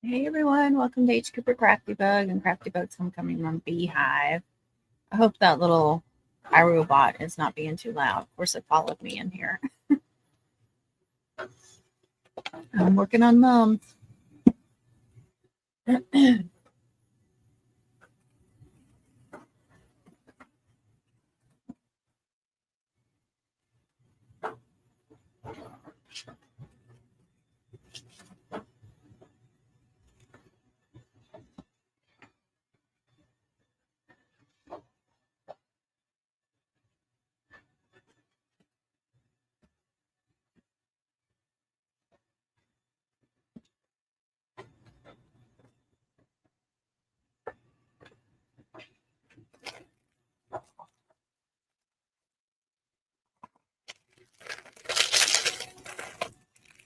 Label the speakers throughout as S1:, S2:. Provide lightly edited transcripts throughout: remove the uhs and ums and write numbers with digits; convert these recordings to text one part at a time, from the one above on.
S1: Hey everyone, welcome to H. Cooper Crafty Bug and Crafty Bug's Homecoming on Beehive. I hope that little iRobot is not being too loud. Of course, it followed me in here. I'm working on mums.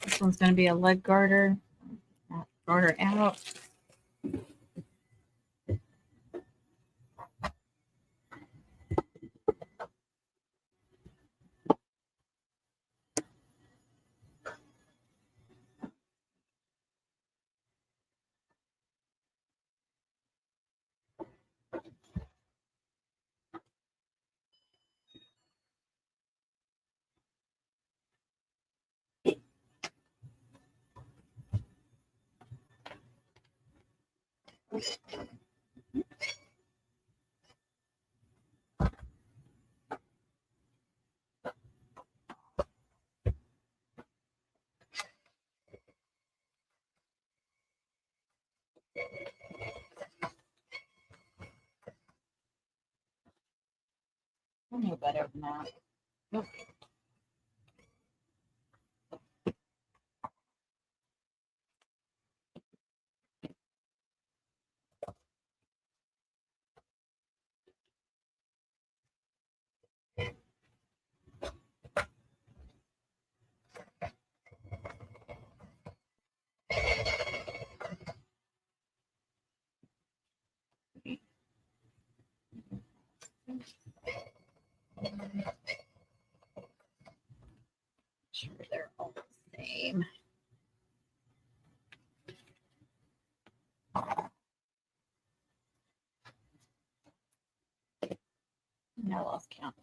S1: This one's going to be a leg garter. Garter out. I know better than that. Nope. Sure, they're all the same. I lost count.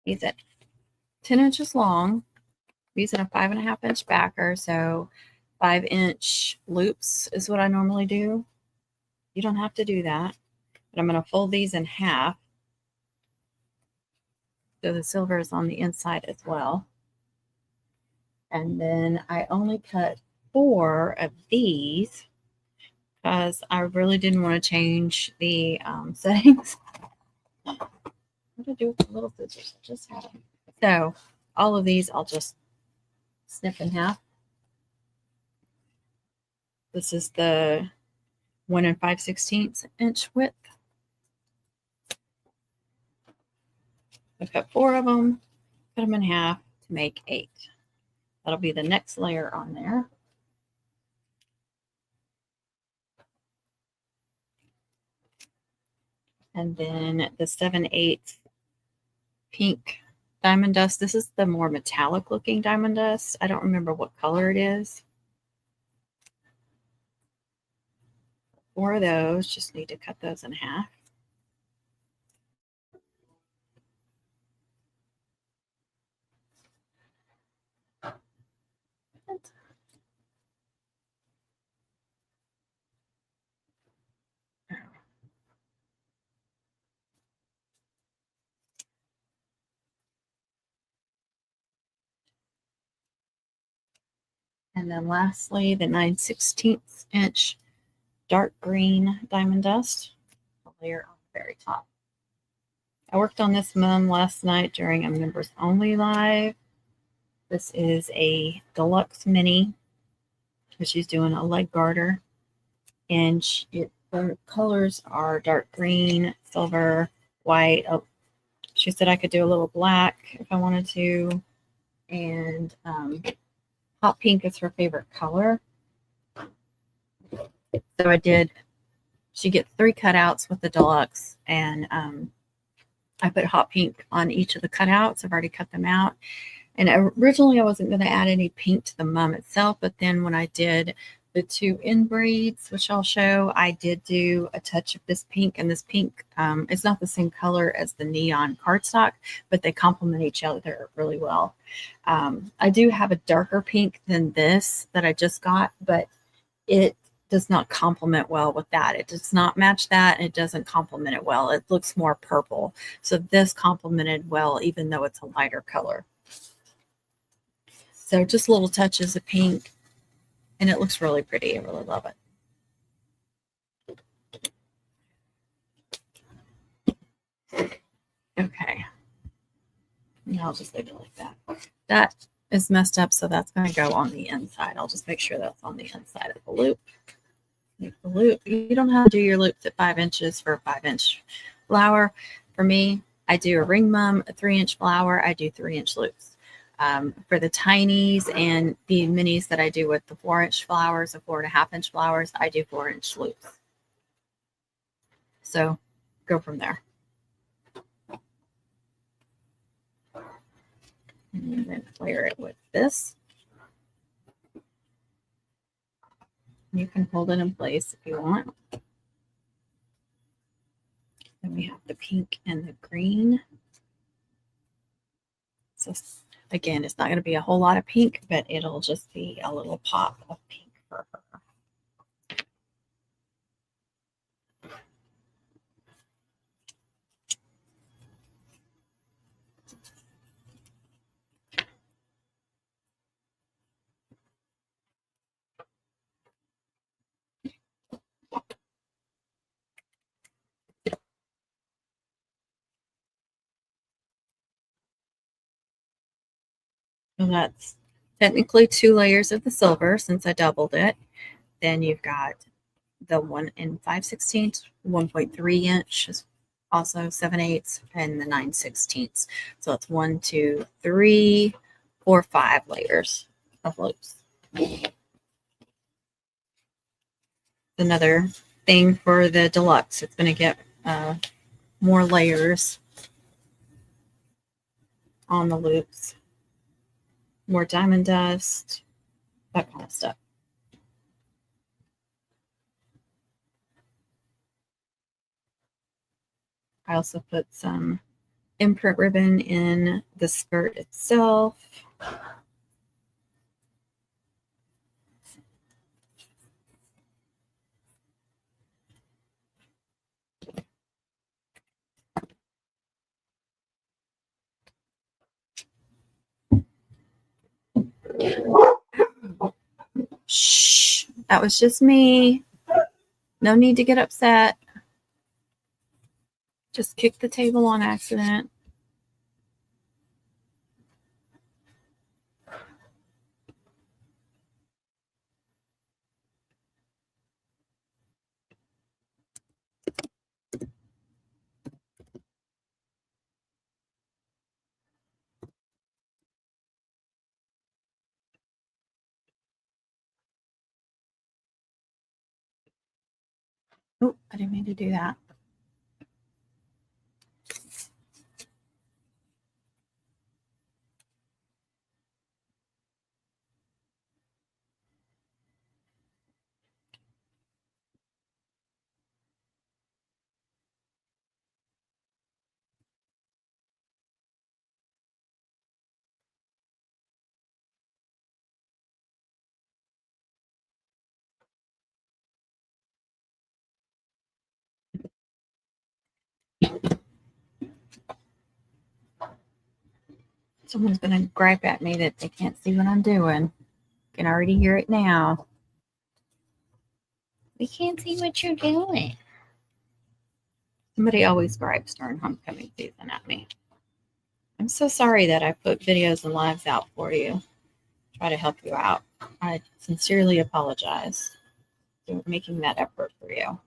S1: These at 10 inches long, using a 5.5-inch backer. So 5-inch loops is what I normally do. You don't have to do that, but I'm going to fold these in half so the silver is on the inside as well. And then I only cut 4 of these because I really didn't want to change the settings. What did I do with the little scissors? I just had them. So all of these I'll just snip in half. This is the 1 5/16 inch width. I've got 4 of them, cut them in half to make 8. That'll be the next layer on there. And then the 7/8 pink diamond dust. This is the more metallic looking diamond dust. I don't remember what color it is. 4 of those, just need to cut those in half. And then lastly, the 9/16 inch dark green diamond dust. A layer on the very top. I worked on this mum last night during a members only live. This is a deluxe mini. She's doing a leg garter. And the colors are dark green, silver, white. Oh, she said I could do a little black if I wanted to. And hot pink is her favorite color. So I did, she gets 3 cutouts with the deluxe, and I put hot pink on each of the cutouts. I've already cut them out. And originally I wasn't going to add any pink to the mum itself, but then when I did the 2 inbreeds, which I'll show, I did do a touch of this pink, and this pink, it's not the same color as the neon cardstock, but they complement each other really well. I do have a darker pink than this that I just got, but it does not complement well with that. It does not match that. And it doesn't complement it well. It looks more purple. So this complemented well, even though it's a lighter color. So just little touches of pink, and it looks really pretty. I really love it. Okay. Now I'll just leave it like that. That is messed up, so that's going to go on the inside. I'll just make sure that's on the inside of the loop. Make the loop. You don't have to do your loops at 5 inches for a 5-inch flower. For me, I do a ring mum, a 3-inch flower. I do 3-inch loops. For the tinies and the minis that I do with the 4-inch flowers, the 4.5-inch flowers, I do 4-inch loops. So go from there. And then layer it with this. You can hold it in place if you want. Then we have the pink and the green. So again, it's not going to be a whole lot of pink, but it'll just be a little pop of pink for her. So that's technically 2 layers of the silver since I doubled it. Then you've got the 1 5/16, 1.3 inch is also 7/8, and the 9/16. So it's 1, 2, 3, 4, 5 layers of loops. Another thing for the deluxe, it's going to get more layers on the loops, more diamond dust, that kind of stuff. I also put some imprint ribbon in the skirt itself. Shh, that was just me. No need to get upset. Just kicked the table on accident. Oh, I didn't mean to do that. Someone's going to gripe at me that they can't see what I'm doing. Can already hear it now. We can't see what you're doing. Somebody always gripes during homecoming season at me. I'm so sorry that I put videos and lives out for you. Try to help you out. I sincerely apologize for making that effort for you.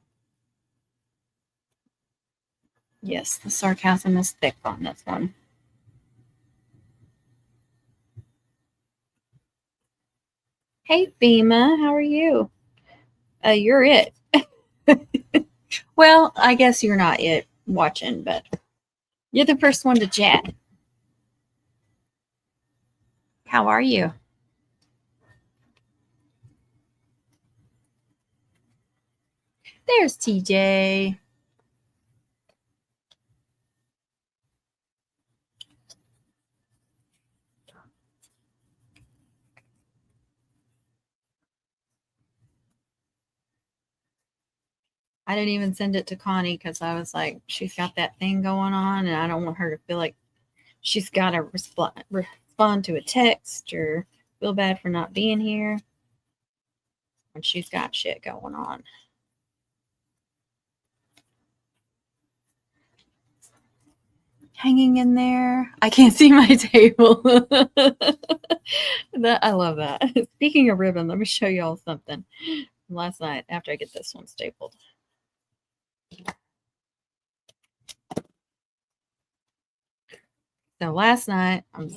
S1: Yes, the sarcasm is thick on this one. Hey, FEMA, how are you? You're it. Well, I guess you're not it watching, but you're the first one to chat. How are you? There's TJ. I didn't even send it to Connie because I was like, she's got that thing going on, and I don't want her to feel like she's got to respond to a text or feel bad for not being here when she's got shit going on. Hanging in there. I can't see my table. I love that. Speaking of ribbon, let me show you all something. Last night, after I get this one stapled. So last night, I'm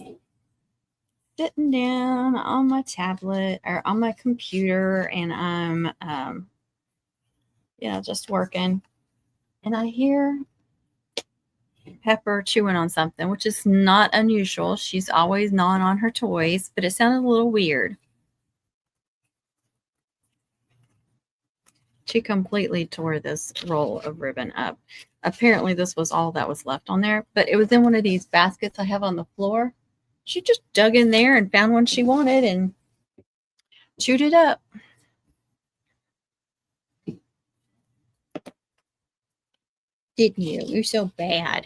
S1: sitting down on my tablet or on my computer, and I'm, just working. And I hear Pepper chewing on something, which is not unusual. She's always gnawing on her toys, but it sounded a little weird. She completely tore this roll of ribbon up. Apparently, this was all that was left on there, but it was in one of these baskets I have on the floor. She just dug in there and found one she wanted and chewed it up. Didn't you? You're so bad.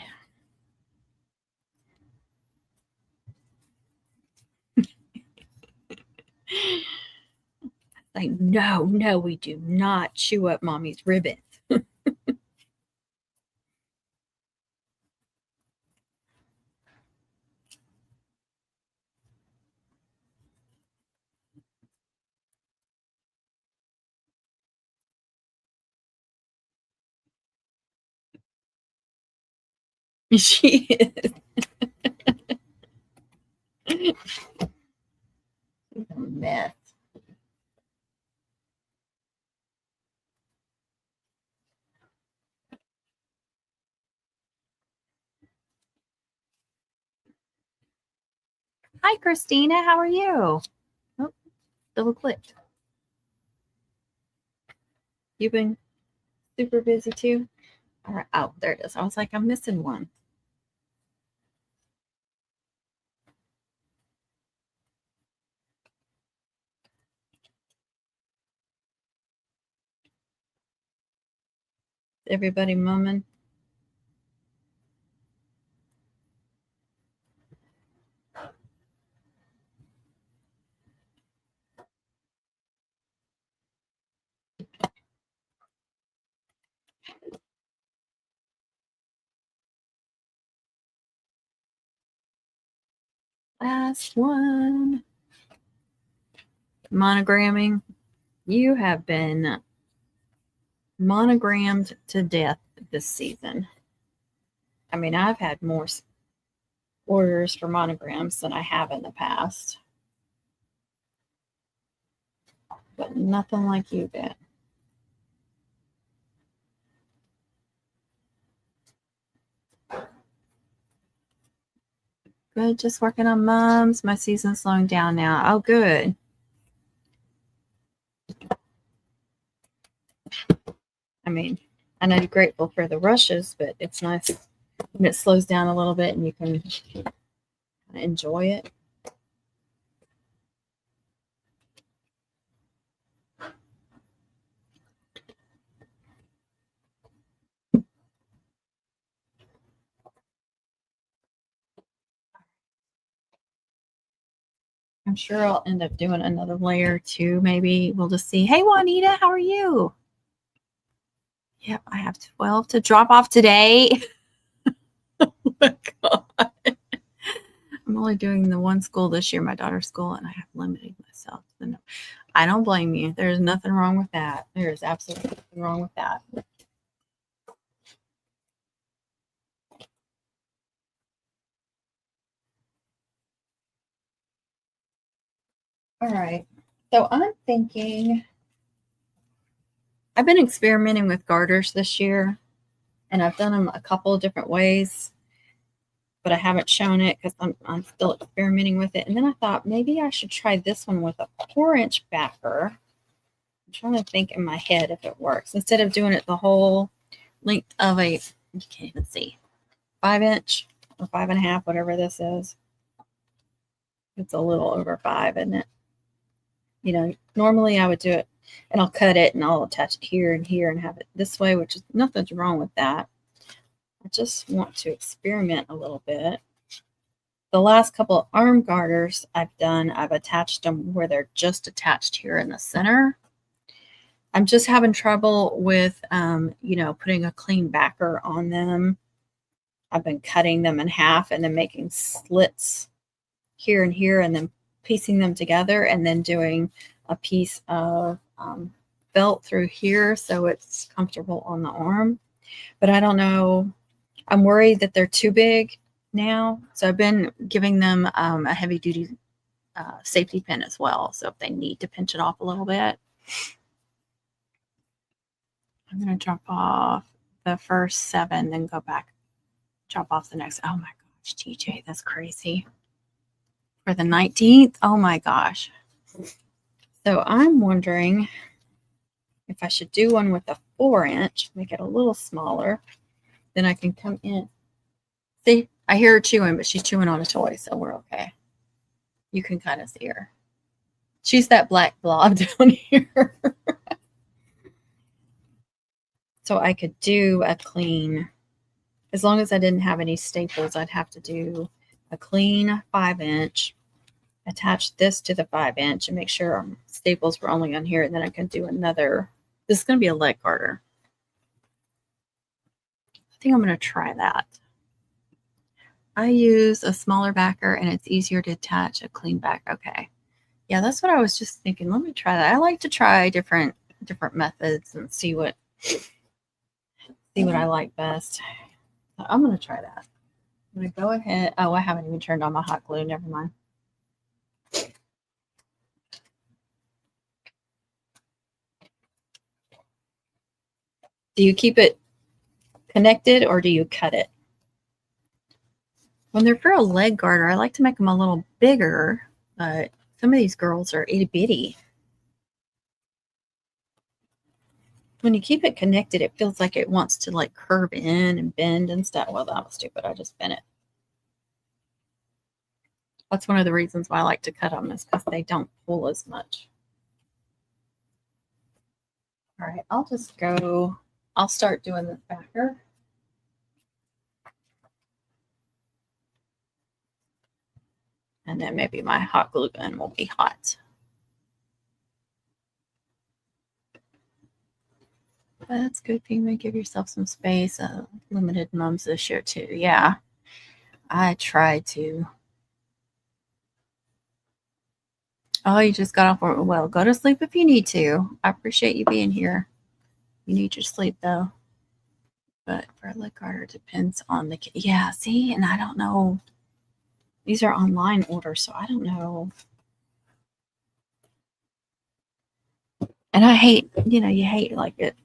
S1: Like, no, we do not chew up mommy's ribbon. She is. She's a mess. Hi, Christina. How are you? Oh, double clicked. You've been super busy too? All right. Oh, there it is. I was like, I'm missing one. Everybody mumming. Last one. Monogramming. You have been monogrammed to death this season. I mean, I've had more orders for monograms than I have in the past, but nothing like you did. Good, just working on mums. My season's slowing down now. Oh, good. I mean, I know you're grateful for the rushes, but it's nice when it slows down a little bit and you can enjoy it. I'm sure I'll end up doing another layer too. Maybe we'll just see. Hey, Juanita, how are you? Yep, I have 12 to drop off today. Oh my God. I'm only doing the one school this year, my daughter's school, and I have limited myself. I don't blame you. There's nothing wrong with that. There is absolutely nothing wrong with that. All right. So I'm thinking, I've been experimenting with garters this year, and I've done them a couple of different ways, but I haven't shown it because I'm still experimenting with it. And then I thought maybe I should try this one with a 4-inch backer. I'm trying to think in my head if it works. Instead of doing it the whole length of you can't even see, 5-inch or 5.5, whatever this is. It's a little over 5, isn't it? You know, normally I would do it and I'll cut it and I'll attach it here and here and have it this way, which is nothing's wrong with that. I just want to experiment a little bit. The last couple of arm garters I've done, I've attached them where they're just attached here in the center. I'm just having trouble with, putting a clean backer on them. I've been cutting them in half and then making slits here and here and then piecing them together and then doing a piece of felt through here so it's comfortable on the arm. But I don't know. I'm worried that they're too big now. So I've been giving them a heavy duty safety pin as well. So if they need to pinch it off a little bit, I'm going to drop off the first 7, then go back, drop off the next. Oh my gosh, TJ, that's crazy. For the 19th, oh my gosh. So I'm wondering if I should do one with a 4-inch, make it a little smaller. Then I can come in. See, I hear her chewing, but she's chewing on a toy, so we're okay. You can kind of see her. She's that black blob down here. So I could do a clean, as long as I didn't have any staples, I'd have to do a clean 5-inch, attach this to the 5-inch and make sure staples were only on here. And then I can do another. This is going to be a leg garter. I think I'm going to try that. I use a smaller backer and it's easier to attach a clean back. Okay. Yeah, that's what I was just thinking. Let me try that. I like to try different methods and see what I like best. So I'm going to try that. I'm going to go ahead. Oh, I haven't even turned on my hot glue. Never mind. Do you keep it connected or do you cut it? When they're for a leg garter, I like to make them a little bigger, but some of these girls are itty bitty. When you keep it connected, it feels like it wants to like curve in and bend and stuff. Well, that was stupid. I just bent it. That's one of the reasons why I like to cut them, is because they don't pull as much. All right, I'll just go I'll start doing this backer. And then maybe my hot glue gun will be hot. But that's good thing to give yourself some space. Limited mums this year too. Yeah, I try to. Oh, you just got off work. Well, go to sleep if you need to. I appreciate you being here. You need your sleep though. But for a lick garter, depends on the kid. Yeah, see, and I don't know. These are online orders, so I don't know. And I hate, you hate like it.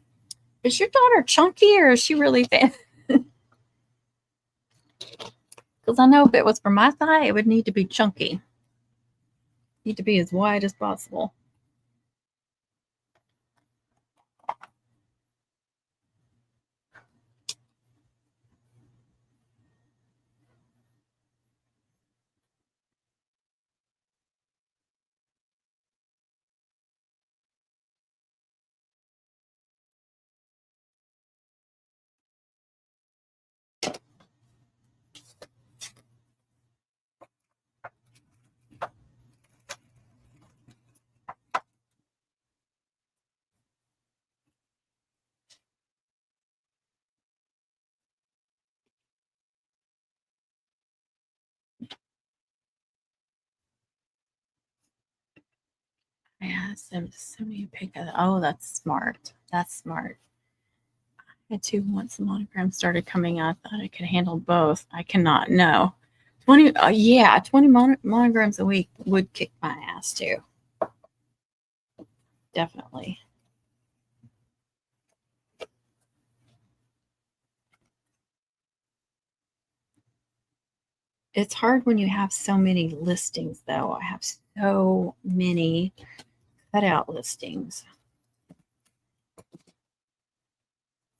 S1: Is your daughter chunky or is she really thin? Because I know if it was for my thigh, it would need to be chunky. Need to be as wide as possible. Yeah, so many pick. Oh, that's smart. That's smart. I had two once the monogram started coming out. I thought I could handle both. I cannot. No. 20, yeah, 20 monograms a week would kick my ass too. Definitely. It's hard when you have so many listings, though. I have so many cutout listings.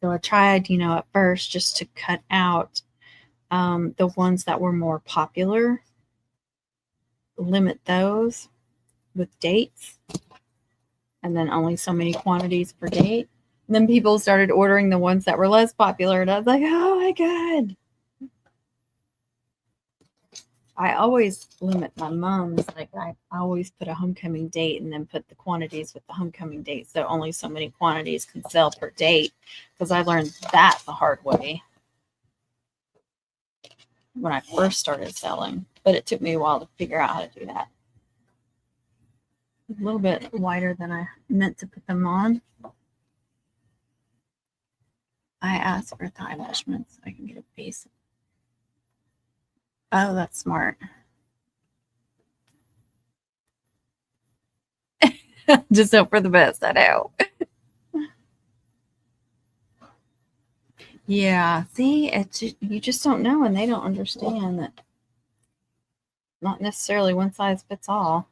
S1: So I tried, at first just to cut out the ones that were more popular, limit those with dates, and then only so many quantities per date. And then people started ordering the ones that were less popular, and I was like, oh my God. I always limit my mums. Like I always put a homecoming date and then put the quantities with the homecoming date. So only so many quantities can sell per date, because I learned that the hard way when I first started selling. But it took me a while to figure out how to do that. A little bit wider than I meant to put them on. I asked for thigh measurements so I can get a base. Oh, that's smart. Just hope for the best. I know. Yeah. See, you just don't know, and they don't understand that. Not necessarily one size fits all.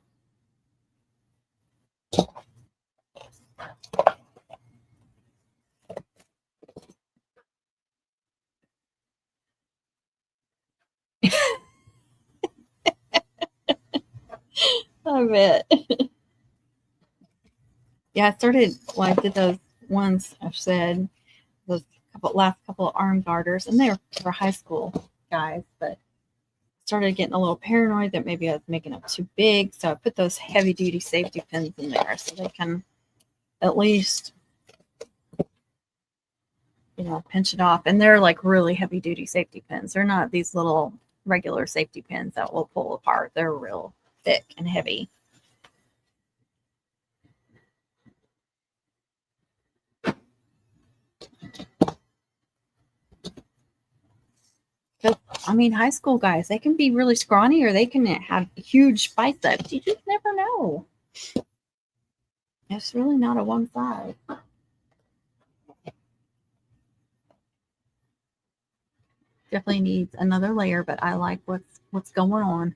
S1: I bet. Yeah, I started. Well, I did those ones I've said, those last couple of arm garters, and they were for high school guys, but started getting a little paranoid that maybe I was making them too big. So I put those heavy duty safety pins in there so they can at least, pinch it off. And they're like really heavy duty safety pins. They're not these little regular safety pins that will pull apart. They're real thick and heavy. I mean, high school guys, they can be really scrawny or they can have huge biceps. You just never know. It's really not a one size. Definitely needs another layer, but I like what's going on.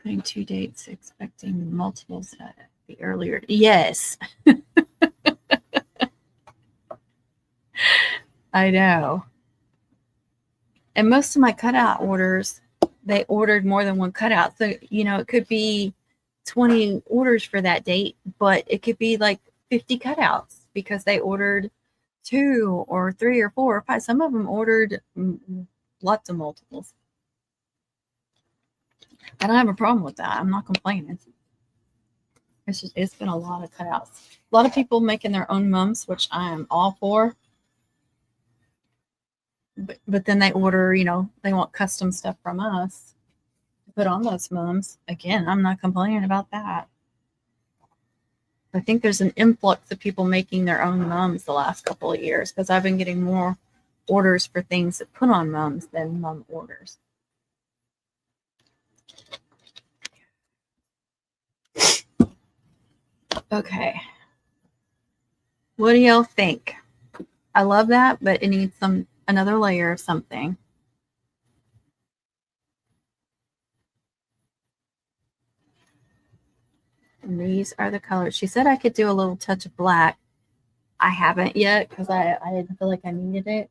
S1: Putting 2 dates, expecting multiples at the earlier. Yes. I know. And most of my cutout orders, they ordered more than one cutout. So, it could be 20 orders for that date, but it could be like 50 cutouts because they ordered 2 or 3 or 4 or 5. Some of them ordered lots of multiples. I don't have a problem with that. I'm not complaining. It's been a lot of cutouts. A lot of people making their own mums, which I am all for. But then they order, they want custom stuff from us to put on those mums. Again, I'm not complaining about that. I think there's an influx of people making their own mums the last couple of years because I've been getting more orders for things that put on mums than mum orders. Okay. What do y'all think? I love that, but it needs another layer of something. And these are the colors. She said I could do a little touch of black. I haven't yet because I didn't feel like I needed it.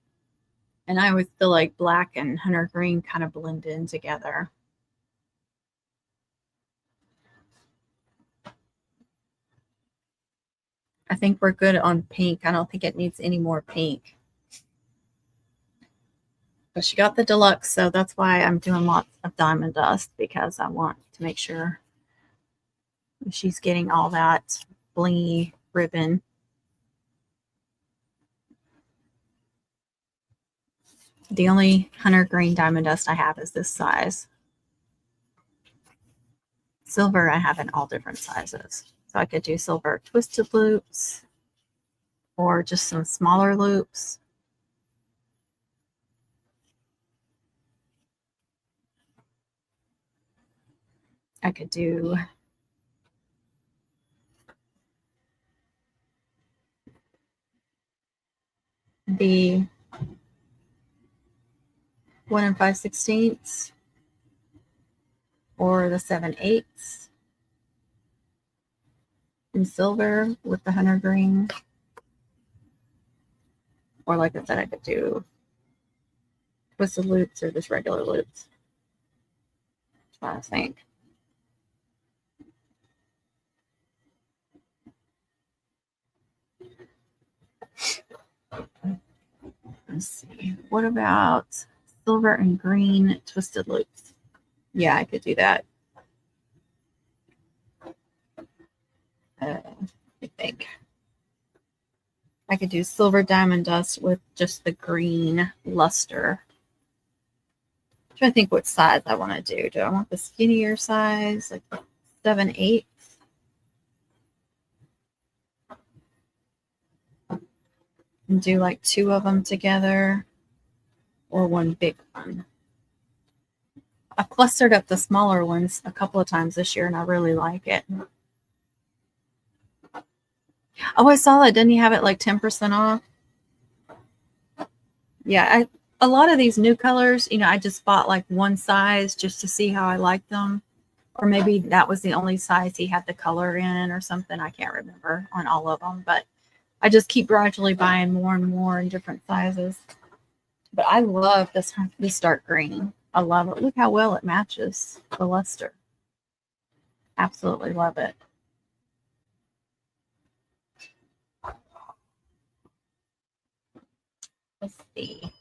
S1: And I always feel like black and hunter green kind of blend in together. I think we're good on pink. I don't think it needs any more pink. But she got the deluxe, so that's why I'm doing lots of diamond dust, because I want to make sure she's getting all that blingy ribbon. The only hunter green diamond dust I have is this size. Silver I have in all different sizes. So I could do silver twisted loops or just some smaller loops. I could do the 1 5/16 or the 7/8 in silver with the hunter green. Or like I said, I could do twisted loops or just regular loops. That's what I think. Let's see. What about silver and green twisted loops? Yeah, I could do that. I think I could do silver diamond dust with just the green luster. I'm trying to think what size I want to do. Do I want the skinnier size, like 7/8? And do like 2 of them together, or one big one. I've clustered up the smaller ones a couple of times this year, and I really like it. Oh, I saw that. Didn't you have it like 10% off? Yeah, a lot of these new colors, I just bought like one size just to see how I like them. Or maybe that was the only size he had the color in or something. I can't remember on all of them, but I just keep gradually buying more and more in different sizes. But I love this dark green. I love it. Look how well it matches the luster. Absolutely love it. Let's see.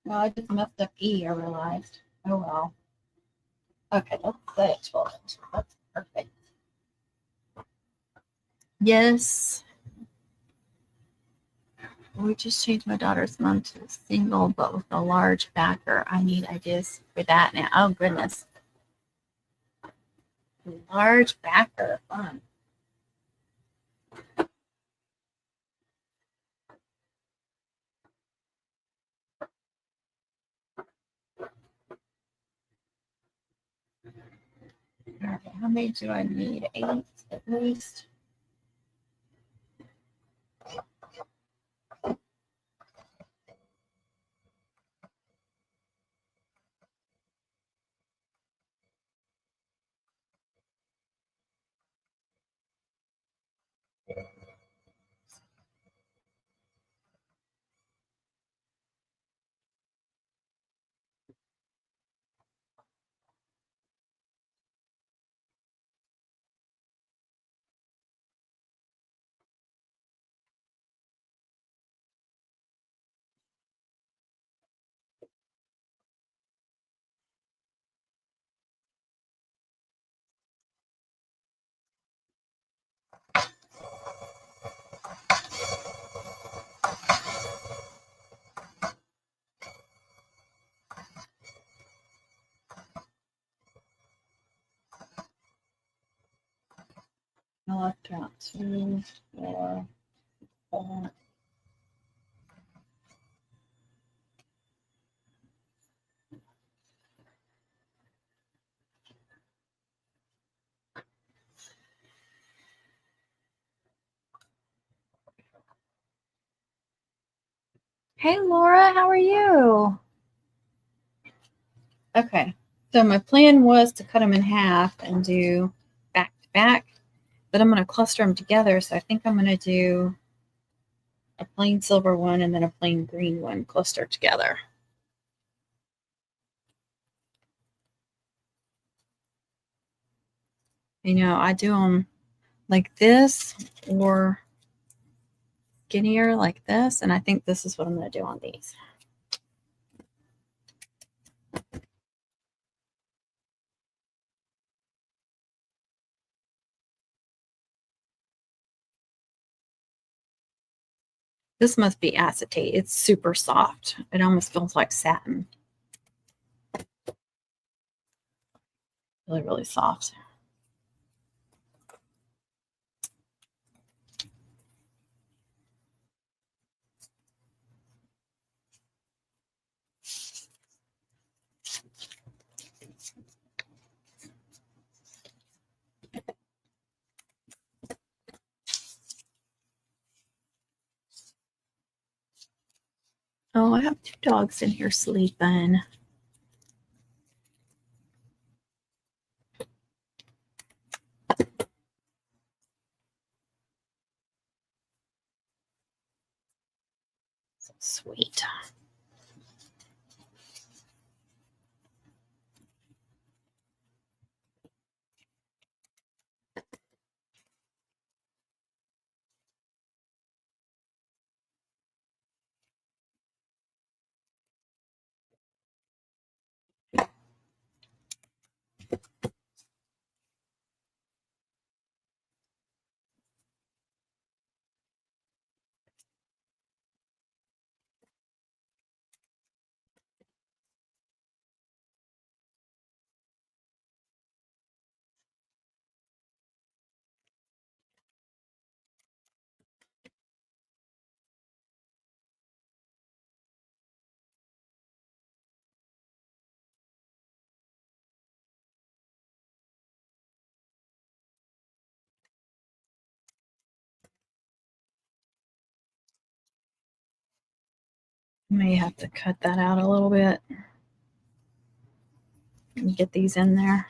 S1: Well, I just messed up E, I realized. Oh well. Okay, let's set it 12 inches. That's perfect. Yes. We just changed my daughter's mom to a single, but with a large backer. I need ideas for that now. Oh, goodness. Large backer. Fun. All right, how many do I need? 8 at least. left count 2, 4, 5. Hey Laura, how are you? Okay, so my plan was to cut them in half and do back to back, but I'm going to cluster them together. So I think I'm going to do a plain silver one and then a plain green one clustered together. You know, I do them like this or skinnier like this, and I think this is what I'm going to do on these. This must be acetate. It's super soft. It almost feels like satin. Really, really soft. Oh, I have 2 dogs in here sleeping. So sweet. May have to cut that out a little bit and get these in there.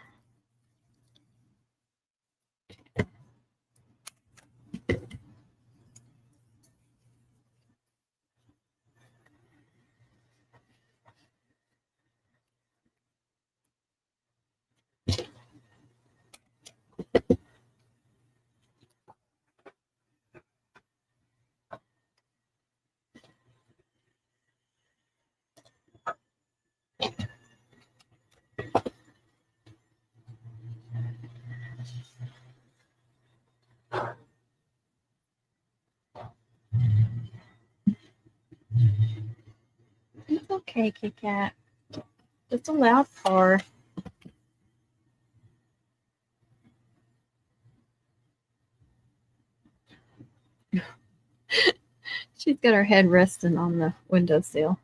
S1: It's okay, Kit Kat. It's a loud car. She's got her head resting on the windowsill.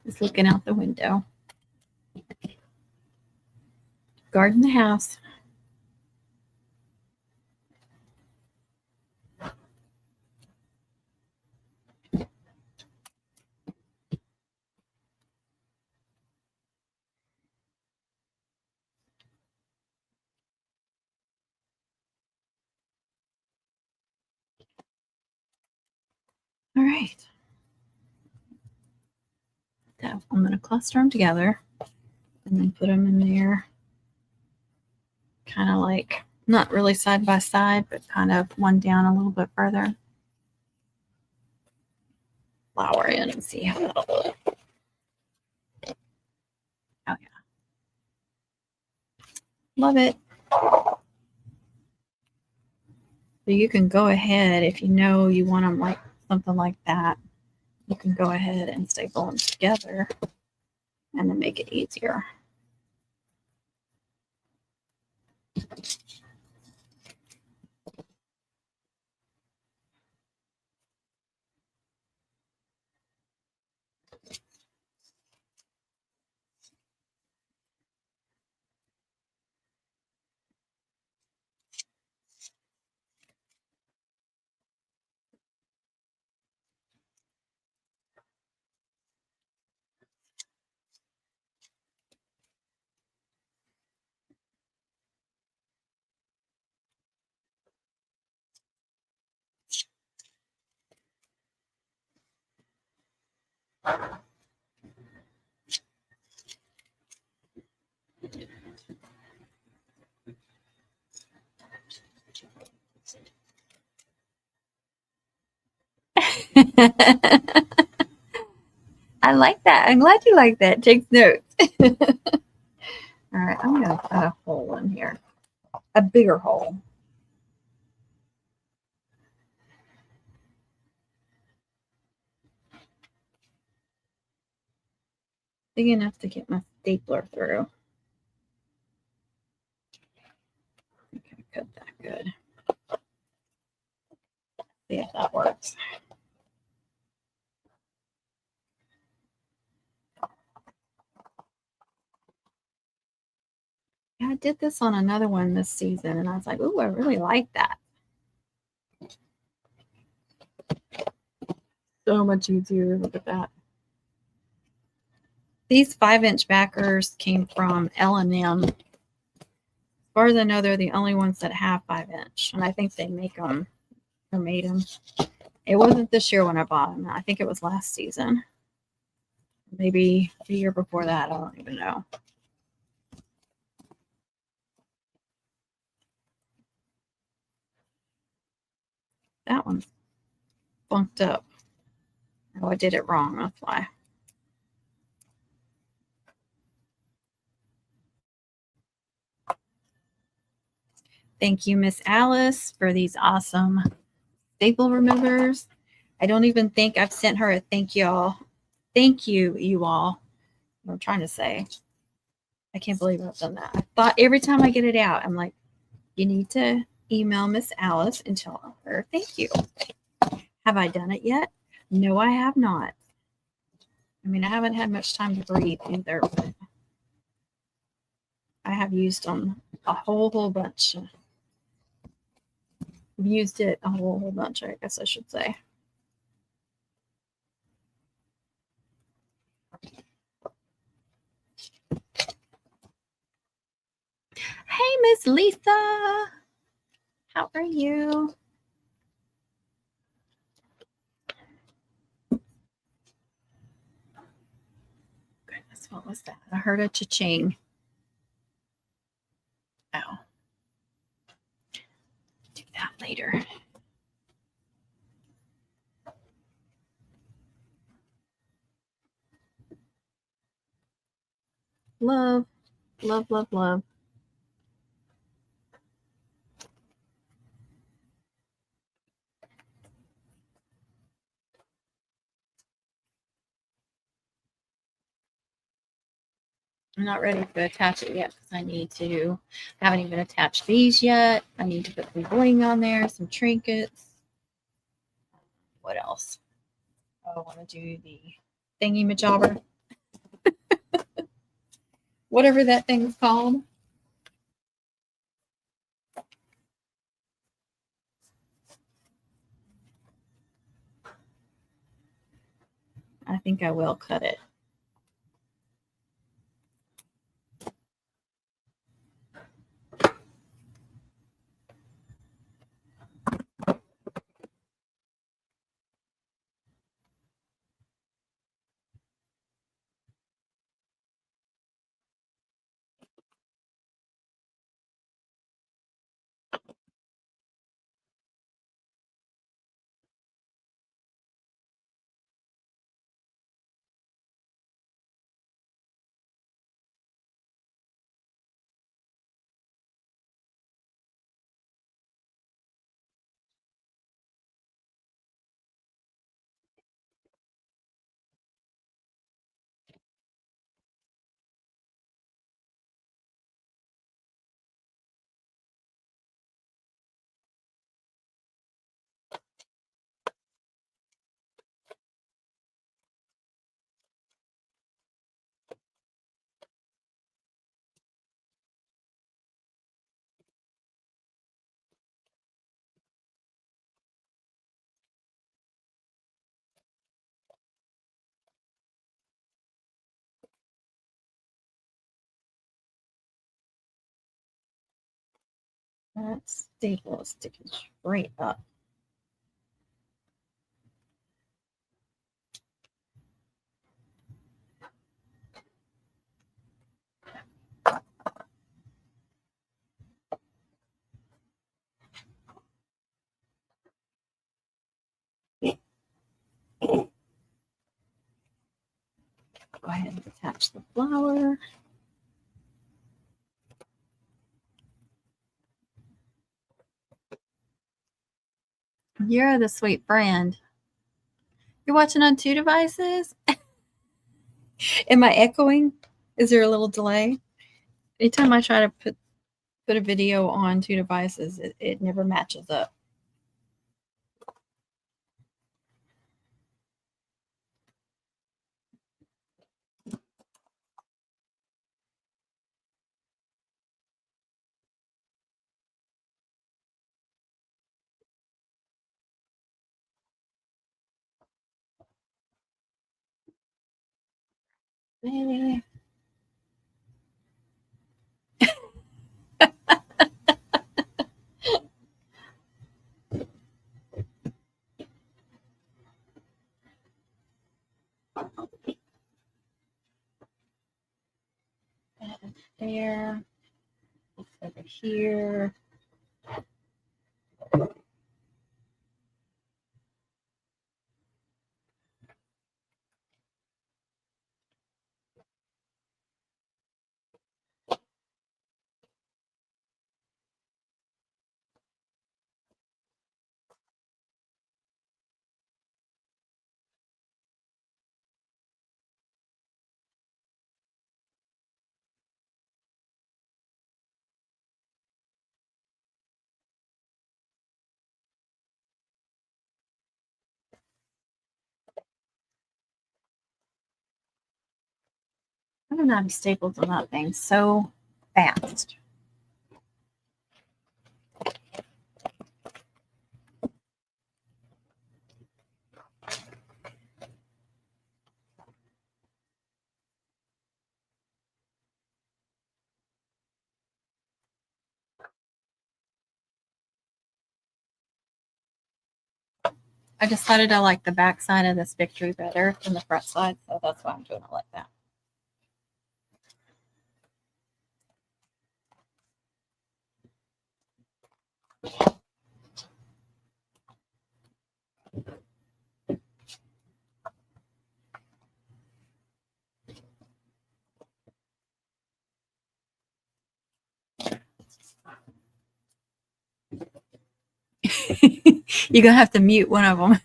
S1: Just looking out the window. Guarding the house. All right. So I'm going to cluster them together and then put them in there, kind of like not really side by side, but kind of one down a little bit further. Flour in and see how that'll look. Oh, yeah. Love it. So you can go ahead if you know you want them like something like that. You can go ahead and staple them together and then make it easier. I like that. I'm glad you like that. Takes notes. All right, I'm going to cut a hole in here, a bigger hole. Big enough to get my stapler through. I think I cut that good. See if that works. Yeah, I did this on another one this season, and I was like, "Ooh, I really like that." So much easier. Look at that. These 5-inch backers came from L&M. As far as I know, they're the only ones that have 5-inch, and I think they make them or made them. It wasn't this year when I bought them. I think it was last season. Maybe the year before that. I don't even know. That one's bumped up. Oh, I did it wrong. That's why. Thank you, Miss Alice, for these awesome staple removers. I don't even think I've sent her a thank y'all. Thank you, you all. What I'm trying to say. I can't believe I've done that. I thought every time I get it out, I'm like, you need to email Miss Alice and tell her thank you. Have I done it yet? No, I have not. I mean, I haven't had much time to breathe either, but I have used them a whole bunch. I've used it a whole bunch, I guess I should say. Hey, Miss Lisa. How are you? Goodness, what was that? I heard a cha-ching. Oh. Do that later. Love, love, love, love. I'm not ready to attach it yet because I haven't even attached these yet. I need to put some bling on there, some trinkets. What else? Oh, I want to do the thingy majobber. Whatever that thing's called. I think I will cut it. That staple is sticking straight up. Go ahead and attach the flower. You're the sweet friend. You're watching on 2 devices? Am I echoing? Is there a little delay? Anytime I try to put a video on 2 devices, it never matches up. Maybe. There. Over here. I don't know how to staple them up things so fast. I decided I like the back side of this victory better than the front side, so that's why I'm doing it like that. You're going to have to mute one of them.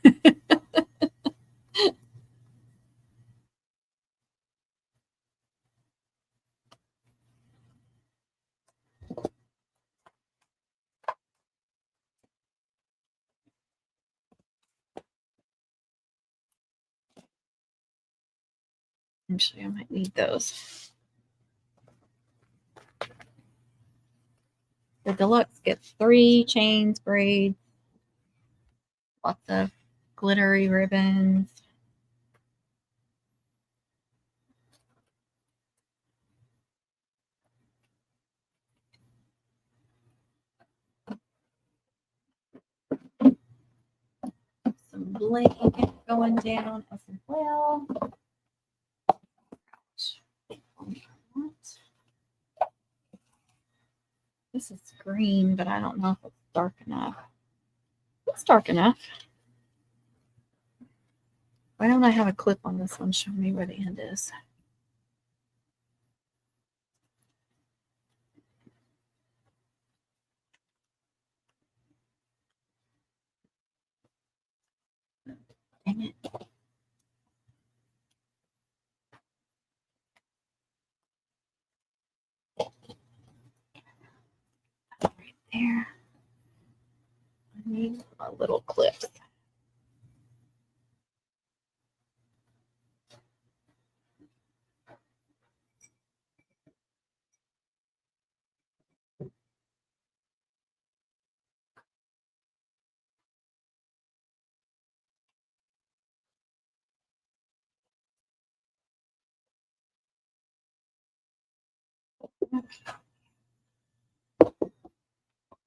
S1: Actually, I might need those. The deluxe gets 3 chains, braids, lots of glittery ribbons. Some bling going down as well. This is green, but I don't know if it's dark enough. It's dark enough. Why don't I have a clip on this one? Show me where the end is. Dang it. Right there. I need a little clip.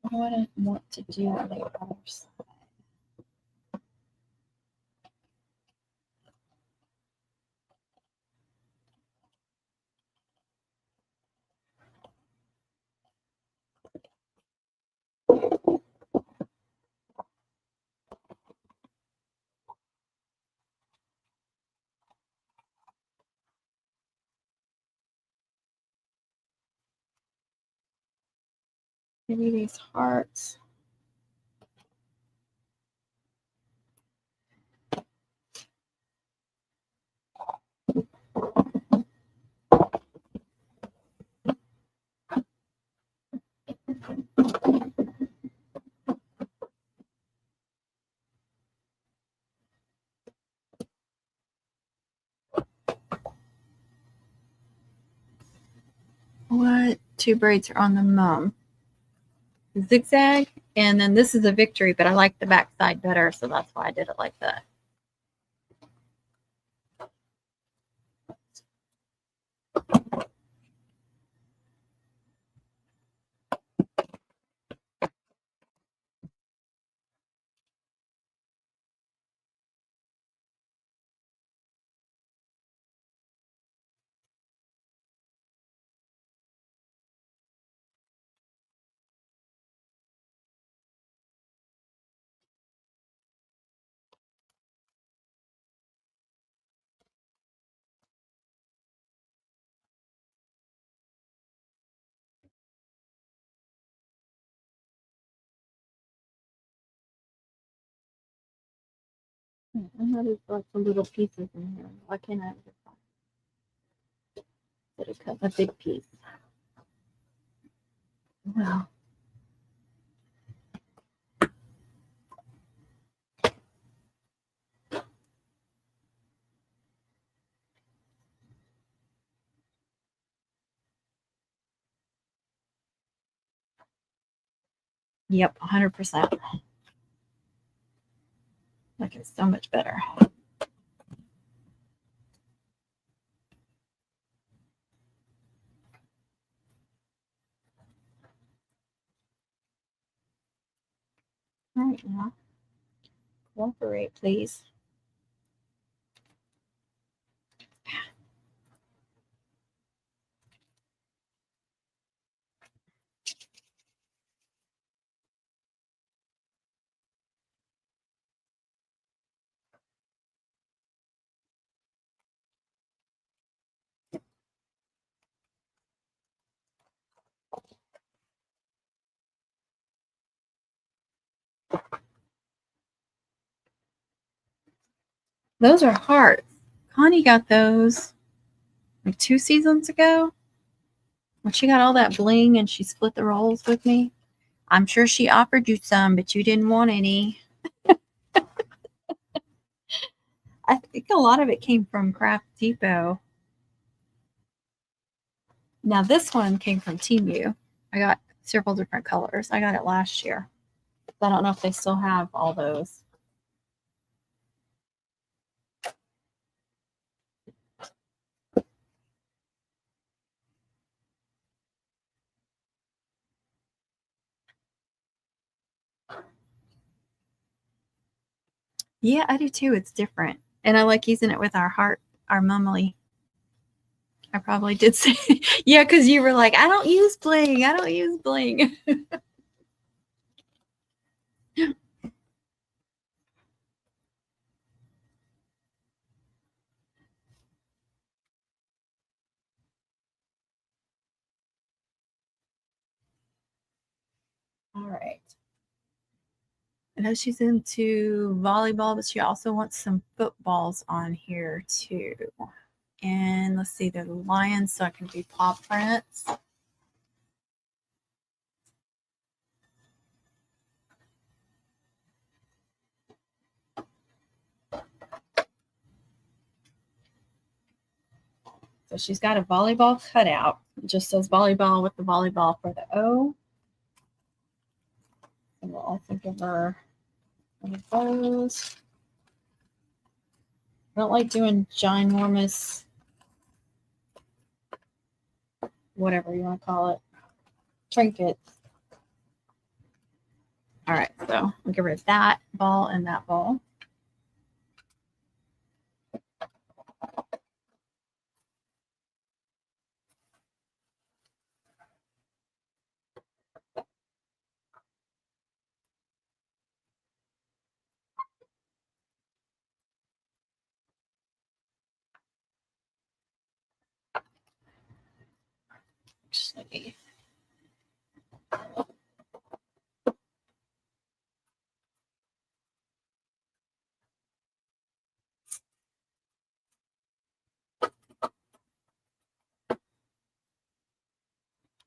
S1: What do I want to do on the other side? Maybe these hearts. What two braids are on the mum? Zigzag, and then this is a victory, but I like the back side better, so that's why I did it like that. I know there's like some little pieces in here. Why can't I cut a big piece? Well, yep, 100%. Like it's so much better. All right, now cooperate, please. Those are hearts. Connie got those like 2 seasons ago when she got all that bling and she split the rolls with me. I'm sure she offered you some, but you didn't want any. I think a lot of it came from Craft Depot. Now this one came from Temu. I got several different colors. I got it last year. I don't know if they still have all those. Yeah, I do too. It's different. And I like using it with our heart, our mummely. I probably did say, yeah, because you were like, I don't use bling. I don't use bling. All right. I know she's into volleyball, but she also wants some footballs on here too. And let's see, they're the lions, so I can do paw prints. So she's got a volleyball cutout. It just says volleyball with the volleyball for the O. And we'll also give her one of those. I don't like doing ginormous, whatever you want to call it, trinkets. All right, so we'll give her that ball and that ball. Actually,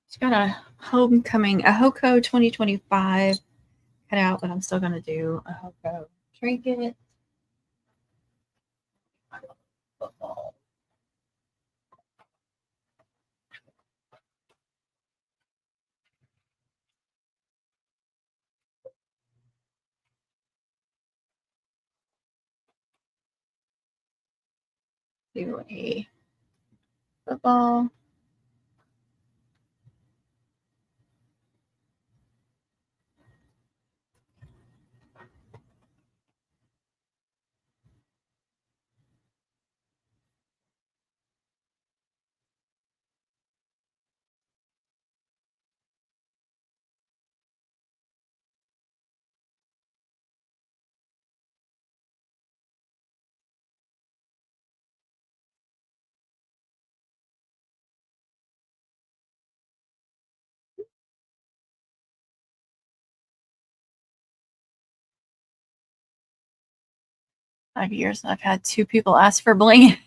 S1: She's got a homecoming, a HOCO 2025 cut out, but I'm still going to do a HOCO trinket. Football. Do a football. Years I've had 2 people ask for bling.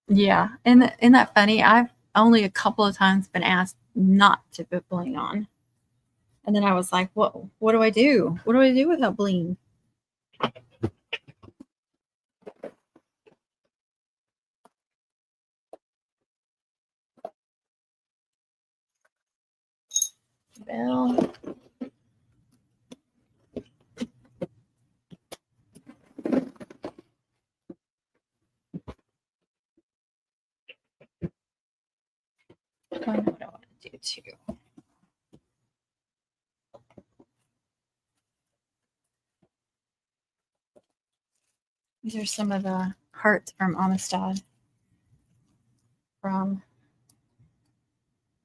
S1: Yeah, and isn't that funny? I've only a couple of times been asked not to put bling on, and then I was like, What do I do? What do I do without bling?" Well, I know what I want to do too. These are some of the hearts from Amistad from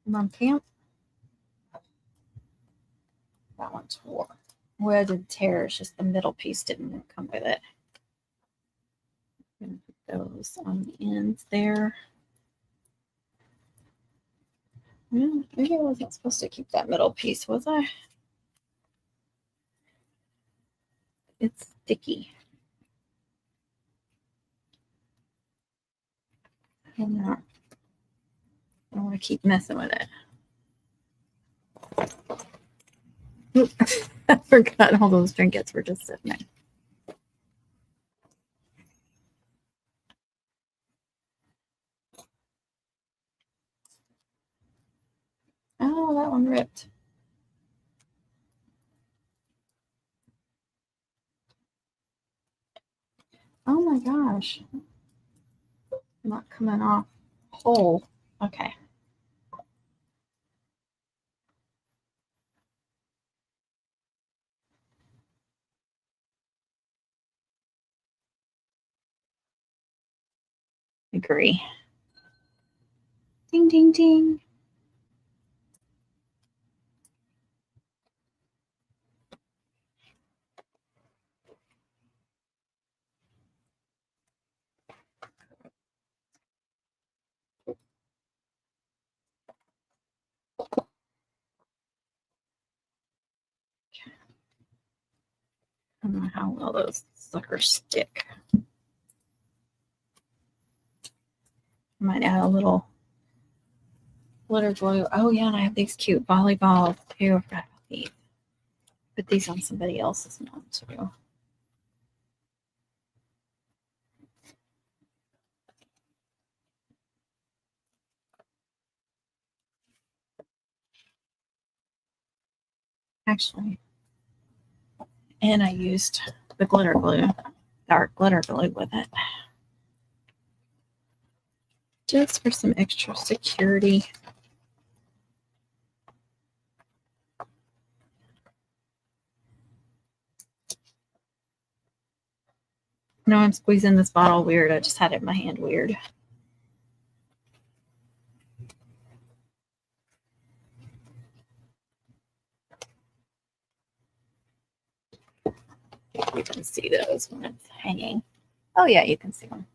S1: Mom Camp. That one tore. Well, it did tear. It's just the middle piece didn't come with it. I'm going to put those on the ends there. Well, maybe I wasn't supposed to keep that middle piece, was I? It's sticky. And I don't want to keep messing with it. I forgot all those trinkets were just sitting there. Oh, that one ripped. Oh my gosh. Not coming off whole. Okay. Agree. Ding, ding, ding. I don't know how well those suckers stick. I might add a little glitter glue. Oh yeah, and I have these cute volleyballs too. I forgot about these. Put these on somebody else's one too. Actually, and I used the glitter glue, dark glitter glue with it. Just for some extra security. No, I'm squeezing this bottle weird. I just had it in my hand weird. You can see those when it's hanging. Oh yeah, you can see them.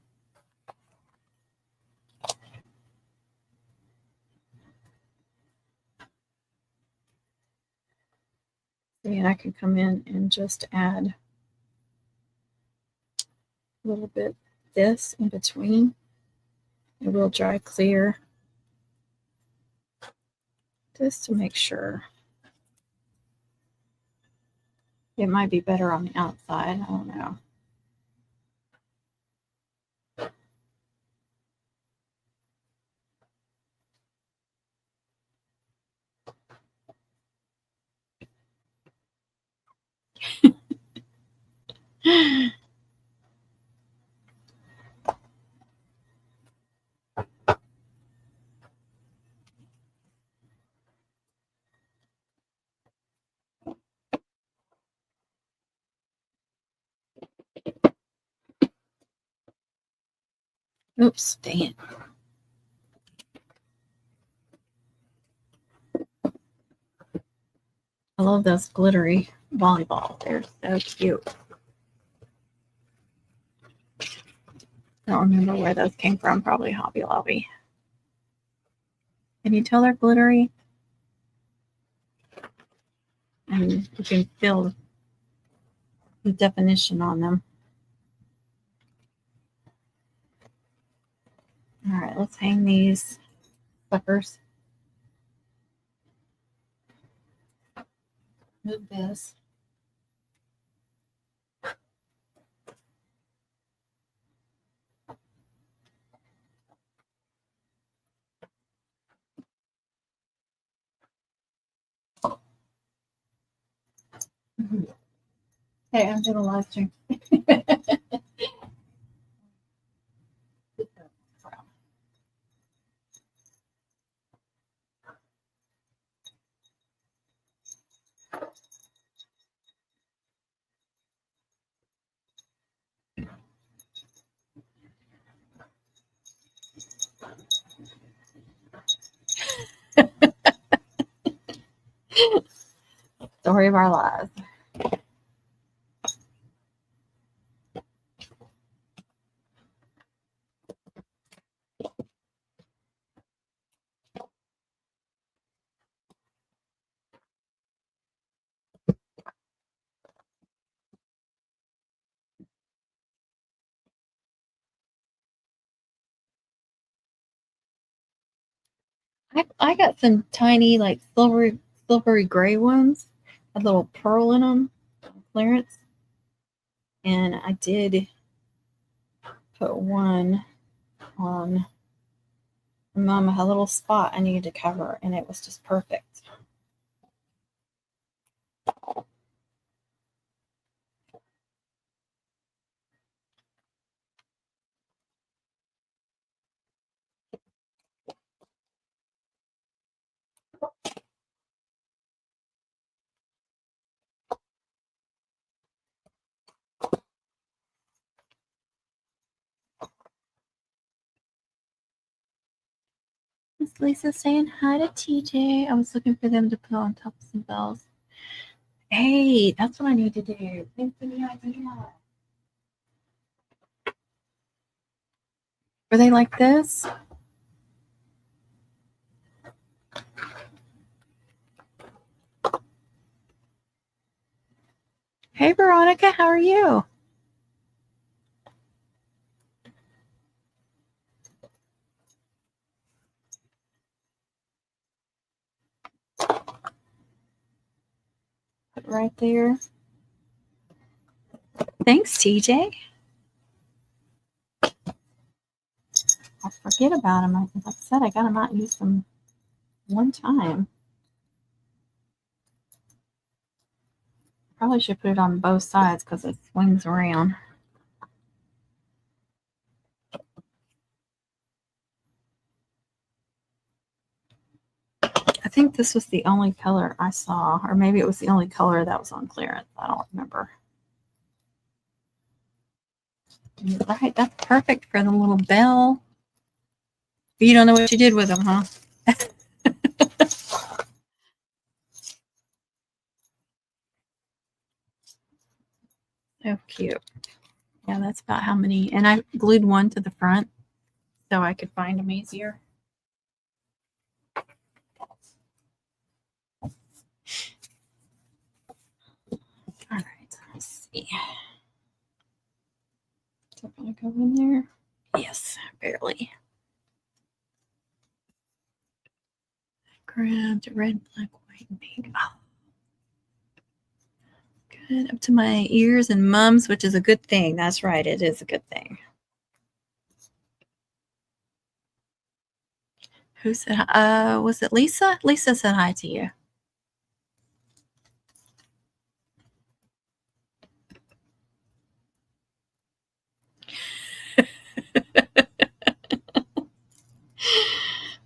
S1: And I can come in and just add a little bit this in between. It will dry clear. Just to make sure. It might be better on the outside. I don't know. Oops, dang it. I love those glittery volleyball. They're so cute. I don't remember where those came from. Probably Hobby Lobby. Can you tell they're glittery? And you can feel the definition on them. All right, let's hang these suckers. Move this. Hey, I'm doing a live stream. Story of our lives. I got some tiny, like silvery gray ones, a little pearl in them, clearance. And I did put one on Mama had a little spot I needed to cover, and it was just perfect. Miss Lisa saying hi to TJ. I was looking for them to put on top of some bells. Hey, that's what I need to do. Thanks for the idea. Were they like this? Hey, Veronica, how are you? Put right there. Thanks, TJ. I forget about them. Like I said, I got them out and used them one time. Probably should put it on both sides because it swings around. I think this was the only color I saw, or maybe it was the only color that was on clearance. I don't remember. All right, that's perfect for the little bell. But you don't know what you did with them, huh? So cute. Yeah, that's about how many. And I glued one to the front so I could find them easier. All right, let's see. Is that going to go in there? Yes, barely. crabbed, red, black, white, and pink. Oh. Good. Up to my ears and mums, which is a good thing. That's right. It is a good thing. Who said, was it Lisa? Lisa said hi to you.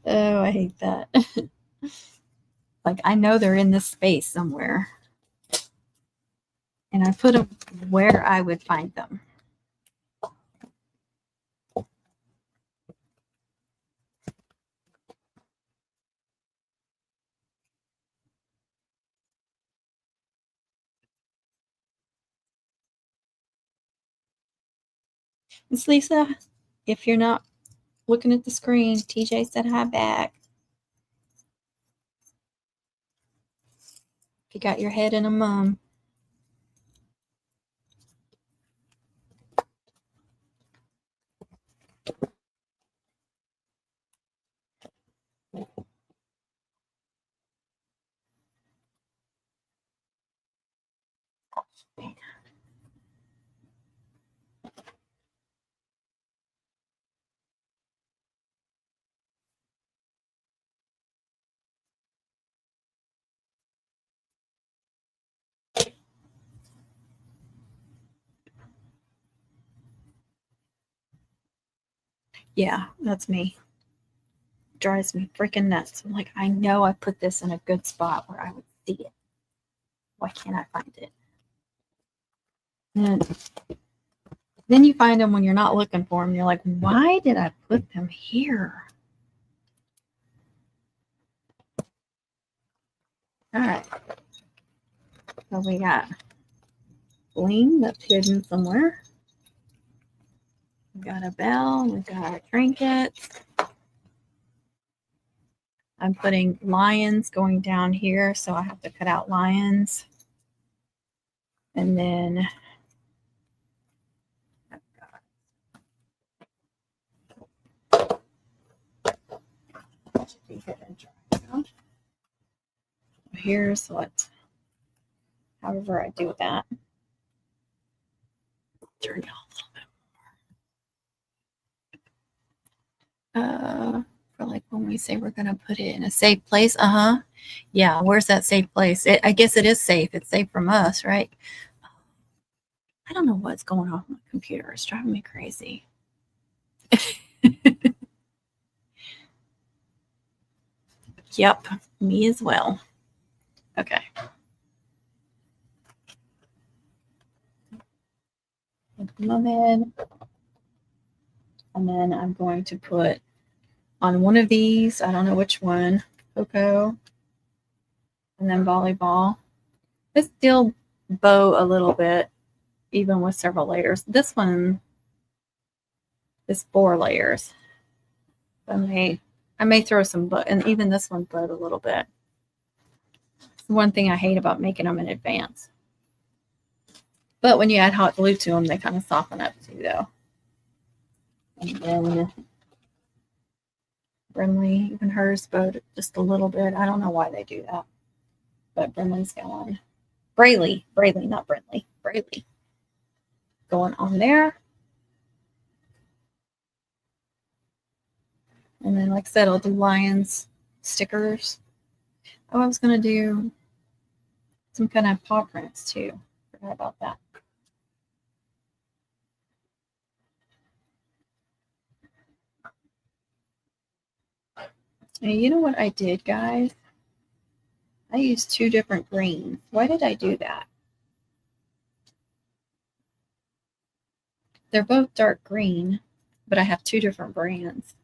S1: Oh, I hate that. Like, I know they're in this space somewhere. And I put them where I would find them. Miss Lisa, if you're not looking at the screen, TJ said hi back. You got your head in a mum. Yeah, that's me. Drives me freaking nuts. I'm like, I know I put this in a good spot where I would see it. Why can't I find it? And then you find them when you're not looking for them. You're like, why did I put them here? All right. So we got bling that's hidden somewhere. We got a bell. We got trinkets. I'm putting lions going down here, so I have to cut out lions. And then here's what, however I do that. Turn down a little bit. For like when we say we're gonna put it in a safe place. Yeah, where's that safe place? I guess it is safe. It's safe from us, right? I don't know what's going on with my computer. It's driving me crazy. Yep, me as well. Okay. My head. And then I'm going to put on one of these, I don't know which one, Coco, and then volleyball. This still bow a little bit, even with several layers. This one is 4 layers. I may throw some, and even this one bowed a little bit. It's one thing I hate about making them in advance. But when you add hot glue to them, they kind of soften up too, though. And then Brimley, even hers bowed just a little bit. I don't know why they do that. But Brimley's going. Braley, not Brimley. Braley. Going on there. And then, like I said, I'll do lions stickers. Oh, I was going to do some kind of paw prints too. Forgot about that. And you know what I did, guys? I used 2 different greens. Why did I do that? They're both dark green, but I have 2 different brands.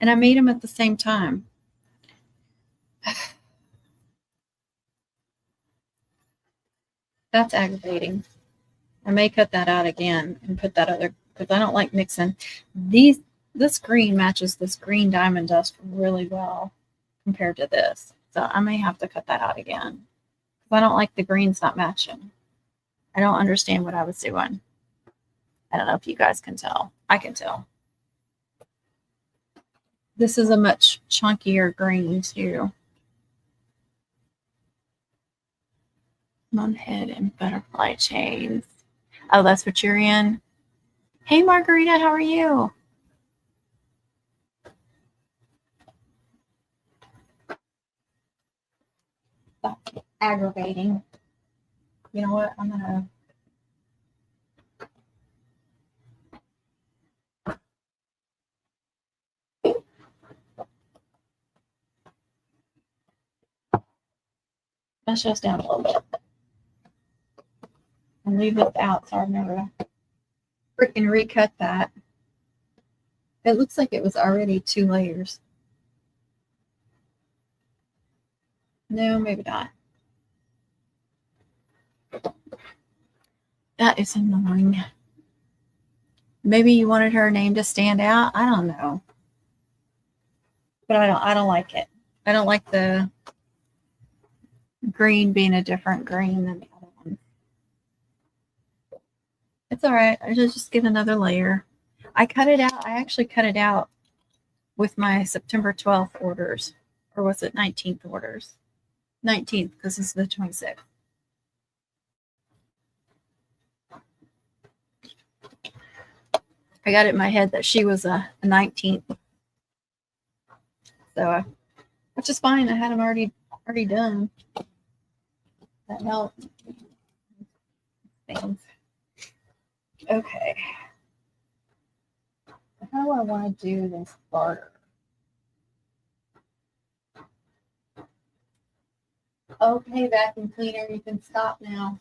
S1: And I made them at the same time. That's aggravating. I may cut that out again and put that other, because I don't like mixing. This green matches this green diamond dust really well compared to this. So I may have to cut that out again. Because I don't like the greens not matching. I don't understand what I was doing. I don't know if you guys can tell. I can tell. This is a much chunkier green too. On head and butterfly chains. Oh, that's what you're in? Hey, Margarita, how are you? That's aggravating. You know what? I'm gonna. Let's just down a little bit and leave this out so I remember to freaking recut that. It looks like it was already 2 layers. No, maybe not. That is annoying. Maybe you wanted her name to stand out. I don't know. But I don't like it. I don't like the green being a different green than the other one. It's all right. I just get another layer. I cut it out. I actually cut it out with my September 12th orders. Or was it 19th orders? 19th, because this is the 26th. I got it in my head that she was a 19th. So, which is fine. I had them already done. That helped. Things. Okay. How do I want to do this barter? Okay, vacuum cleaner, you can stop now.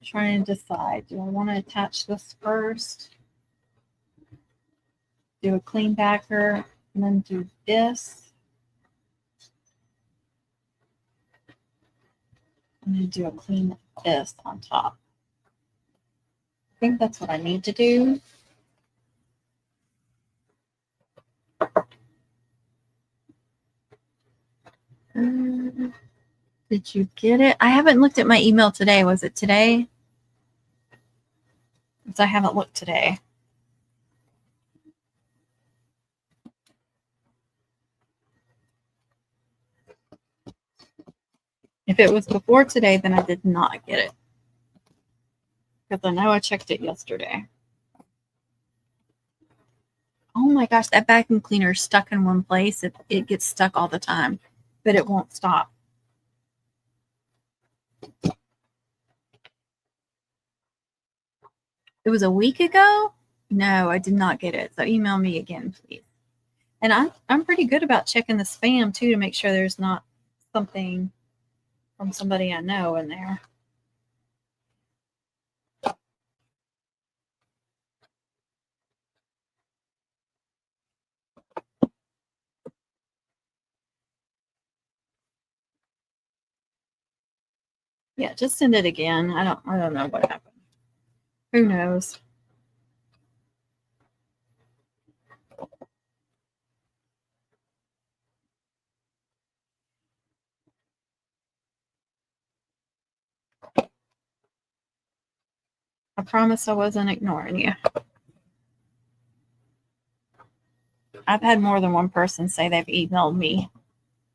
S1: Trying to decide, do I want to attach this first? Do a clean backer and then do this. And then do a clean this on top. I think that's what I need to do. Did you get it? I haven't looked at my email today. Was it today? Because I haven't looked today. If it was before today, then I did not get it. Because I know I checked it yesterday. Oh my gosh, that vacuum cleaner is stuck in one place. It gets stuck all the time, but it won't stop. It was a week ago? No, I did not get it. So email me again, please. And I'm pretty good about checking the spam too to make sure there's not something from somebody I know in there. Yeah, just send it again. I don't know what happened. Who knows? I promise I wasn't ignoring you. I've had more than one person say they've emailed me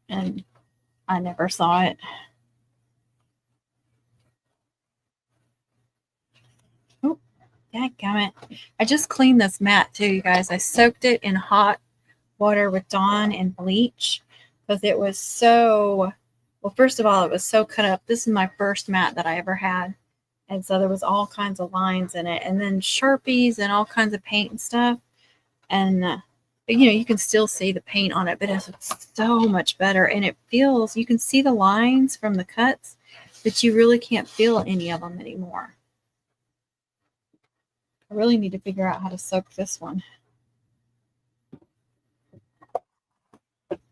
S1: and I never saw it. Oh, dadgummit. I just cleaned this mat too, you guys. I soaked it in hot water with Dawn and bleach because it was so, well, first of all, it was so cut up. This is my first mat that I ever had. And so there was all kinds of lines in it and then Sharpies and all kinds of paint and stuff. And, you can still see the paint on it, but it's so much better. And it feels, you can see the lines from the cuts, but you really can't feel any of them anymore. I really need to figure out how to soak this one.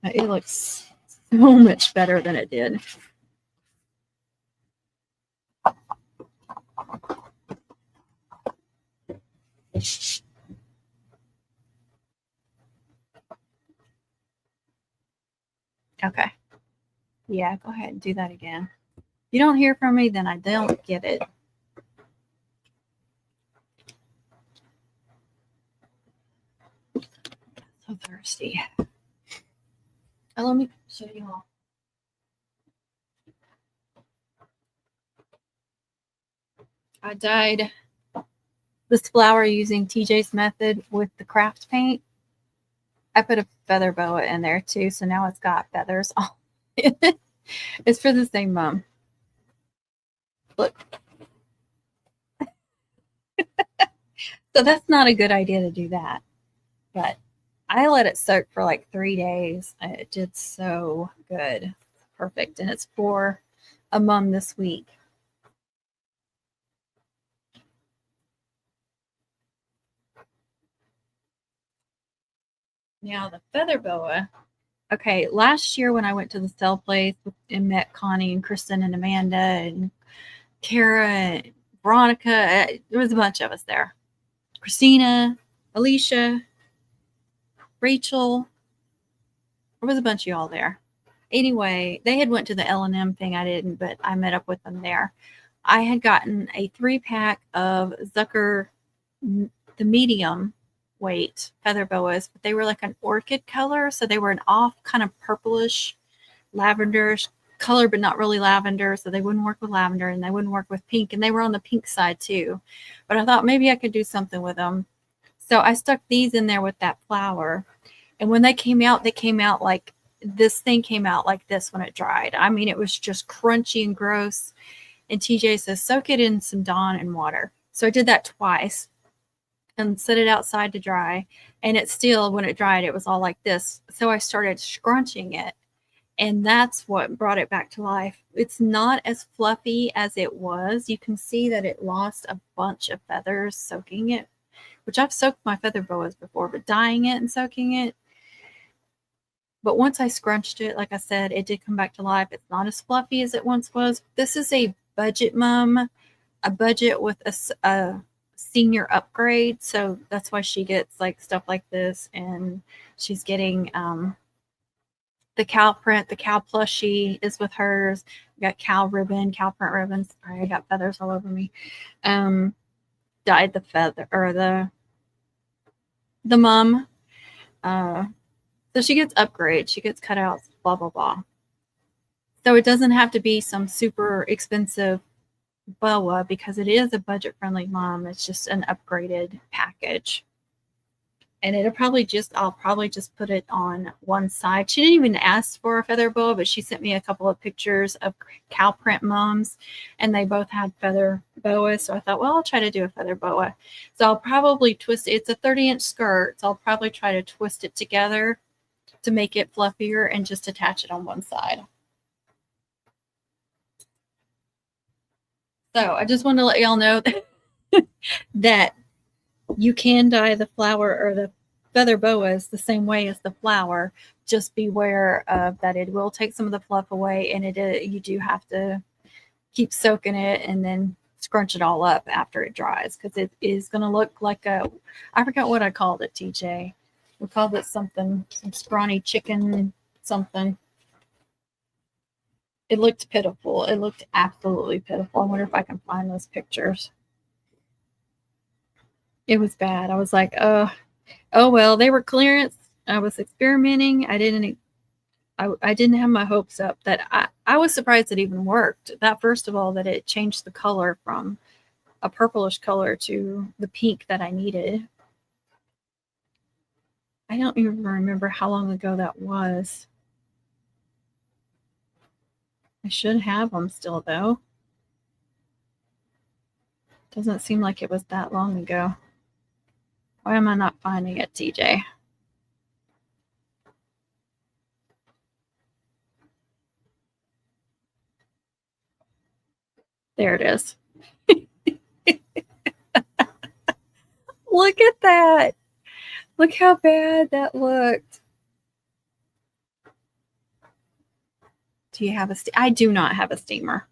S1: It looks so much better than it did. Okay. Yeah, go ahead and do that again. If you don't hear from me, then I don't get it. So thirsty. let me show you all. I dyed this flower using TJ's method with the craft paint. I put a feather boa in there too, so now it's got feathers all in it. It's for the same mom. Look. So that's not a good idea to do that. But I let it soak for like 3 days. It did so good. Perfect. And it's for a mom this week. Now the feather boa. Okay, last year when I went to the sale place and met Connie and Kristen and Amanda and Kara and Veronica, there was a bunch of us there. Christina, Alicia, Rachel. There was a bunch of y'all there. Anyway, they had went to the L&M thing. I didn't, but I met up with them there. I had gotten a 3-pack of Zucker, the medium weight feather boas, but they were like an orchid color. So they were an off kind of purplish lavenderish color, but not really lavender. So they wouldn't work with lavender and they wouldn't work with pink. And they were on the pink side too. But I thought maybe I could do something with them. So I stuck these in there with that flower. And when they came out like this thing came out like this when it dried. I mean, it was just crunchy and gross. And TJ says, soak it in some Dawn and water. So I did that twice and set it outside to dry. And it still, when it dried, it was all like this. So I started scrunching it. And that's what brought it back to life. It's not as fluffy as it was. You can see that it lost a bunch of feathers soaking it, which I've soaked my feather boas before, but dyeing it and soaking it. But once I scrunched it, like I said, it did come back to life. It's not as fluffy as it once was. This is a budget mom, a budget with a senior upgrade. So that's why she gets like stuff like this. And she's getting the cow print, the cow plushie is with hers. We got cow print ribbons. Sorry, I got feathers all over me. Dyed the feather or the mom. So she gets upgrades, she gets cutouts, blah blah blah. So it doesn't have to be some super expensive boa because it is a budget friendly mom. It's just an upgraded package. And I'll probably just put it on one side. She didn't even ask for a feather boa, but she sent me a couple of pictures of cow print moms, and they both had feather boas. So I thought, well, I'll try to do a feather boa. So I'll probably twist it. It's a 30-inch skirt, so I'll probably try to twist it together to make it fluffier and just attach it on one side. So I just want to let y'all know that you can dye the flower or the feather boas the same way as the flower. Just beware of that it will take some of the fluff away, and you do have to keep soaking it and then scrunch it all up after it dries because it is going to look like I forgot what I called it, TJ. We called it something, some scrawny chicken something. It looked pitiful. It looked absolutely pitiful. I wonder if I can find those pictures. It was bad. I was like, oh well, they were clearance. I was experimenting. I didn't have my hopes up that I was surprised it even worked. That first of all, that it changed the color from a purplish color to the pink that I needed. I don't even remember how long ago that was. I should have them still though. Doesn't seem like it was that long ago. Why am I not finding it, TJ? There it is. Look at that. Look how bad that looked. Do you have a I do not have a steamer.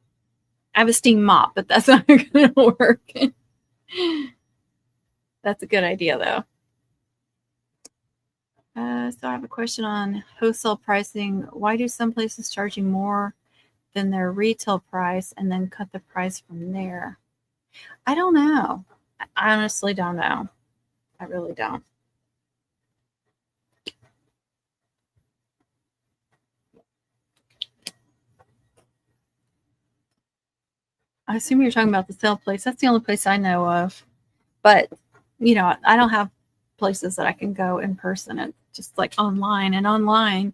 S1: I have a steam mop, but that's not going to work. That's a good idea, though. So I have a question on wholesale pricing. Why do some places charge you more than their retail price and then cut the price from there? I don't know. I honestly don't know. I really don't. I assume you're talking about the sale place. That's the only place I know of. But, you know, I don't have places that I can go in person. It's just like online. And online,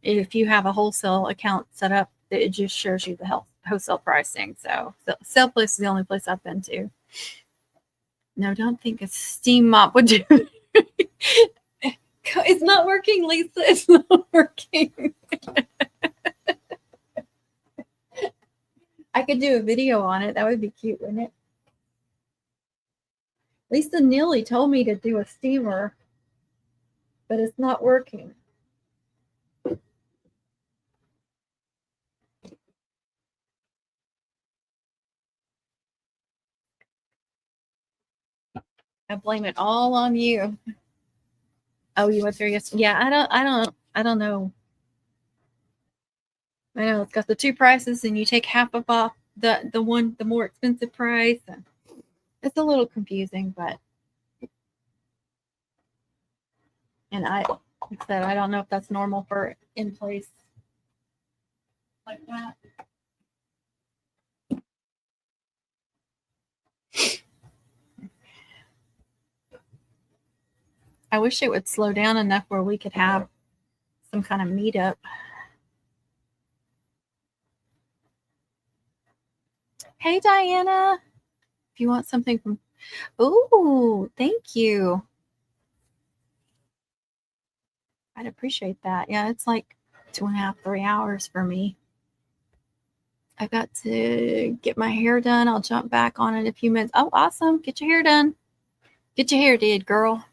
S1: if you have a wholesale account set up, it just shows you the wholesale pricing. So the sale place is the only place I've been to. No, don't think a steam mop would do. It's not working, Lisa. It's not working. I could do a video on it. That would be cute, wouldn't it? Lisa Neely told me to do a steamer, but it's not working. I blame it all on you. Oh, you went there yesterday? Yeah, I don't know. I know it's got the two prices, and you take half of off the more expensive price. It's a little confusing, but and like I said, I don't know if that's normal for in place like that. I wish it would slow down enough where we could have some kind of meetup. Hey, Diana, if you want something from, oh, thank you. I'd appreciate that. Yeah, it's like 2.5, 3 hours for me. I've got to get my hair done. I'll jump back on in a few minutes. Oh, awesome. Get your hair done. Get your hair did, girl.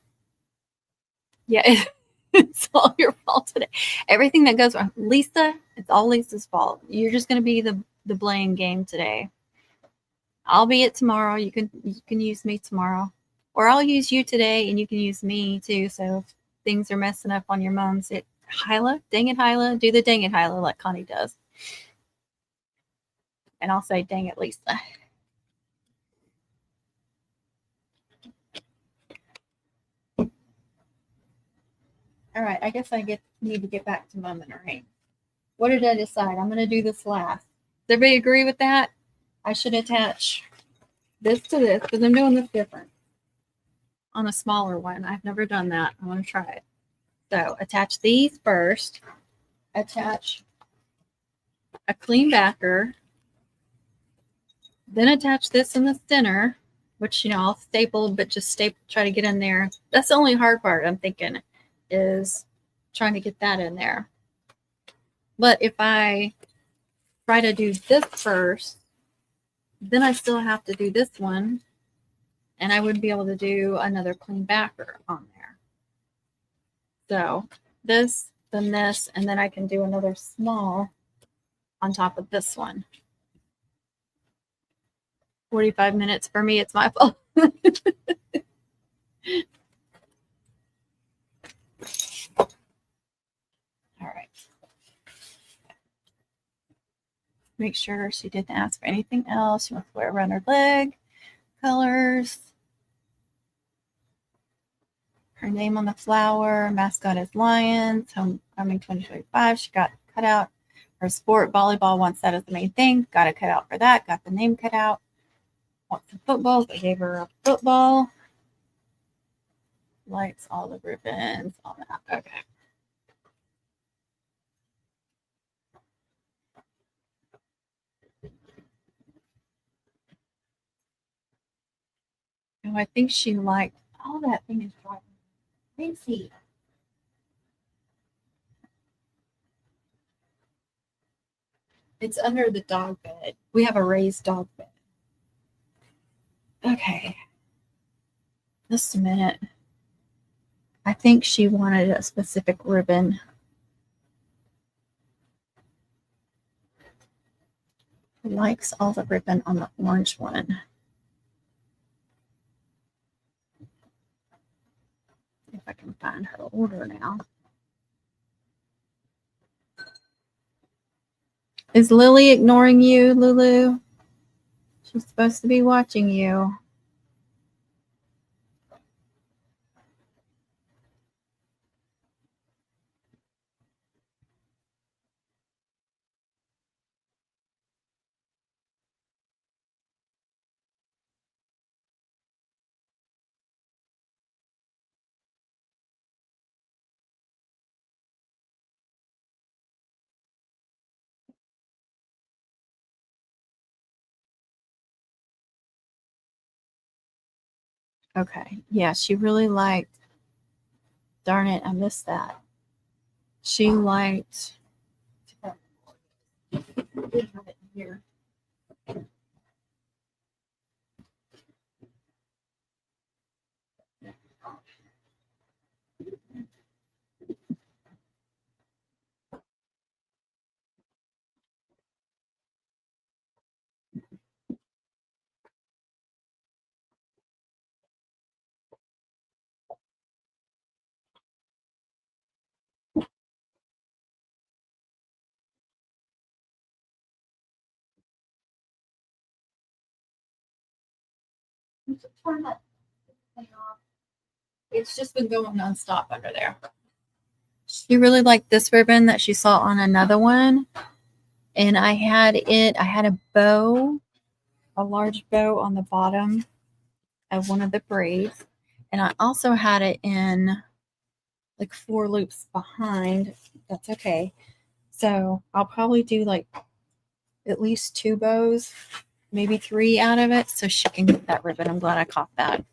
S1: Yeah, it's all your fault today. Everything that goes wrong, Lisa, it's all Lisa's fault. You're just going to be the blame game today. I'll be it tomorrow. You can use me tomorrow, or I'll use you today, and you can use me too. So if things are messing up on your mom's, it Hyla, dang it, Hyla, do the dang it, Hyla, like Connie does, and I'll say dang it, Lisa. All right, I guess need to get back to Mom and Rain. What did I decide? I'm going to do this last. Does everybody agree with that? I should attach this to this because I'm doing this different on a smaller one. I've never done that. I want to try it. So attach these first. Attach a clean backer. Then attach this in the center, which, you know, I'll staple, but just try to get in there. That's the only hard part, I'm thinking, is trying to get that in there. But if I try to do this first, then I still have to do this one, and I would be able to do another clean backer on there. So this, then this, and then I can do another small on top of this one. 45 minutes for me, it's my fault. All right. Make sure she didn't ask for anything else. She wants to wear around her leg. Colors. Her name on the flower. Mascot is Lions. Homecoming 2025. She got cut out. Her sport, volleyball, wants that as the main thing. Got a cut out for that. Got the name cut out. Wants some footballs. I gave her a football. Likes all the ribbons. All that. Okay. Oh, I think she liked all that thing is driving. Crazy. It's under the dog bed. We have a raised dog bed. Okay. Just a minute. I think she wanted a specific ribbon. She likes all the ribbon on the orange one. If I can find her order now. Is Lily ignoring you, Lulu? She's supposed to be watching you. Okay. Yeah, she really liked, darn it, I missed that. She liked, I did have it here. Turn that thing off. It's just been going nonstop under there. She really liked this ribbon that she saw on another one. And I had a bow, a large bow on the bottom of one of the braids. And I also had it in like 4 loops behind. That's okay. So I'll probably do like at least 2 bows, maybe 3 out of it so she can get that ribbon. I'm glad I caught that.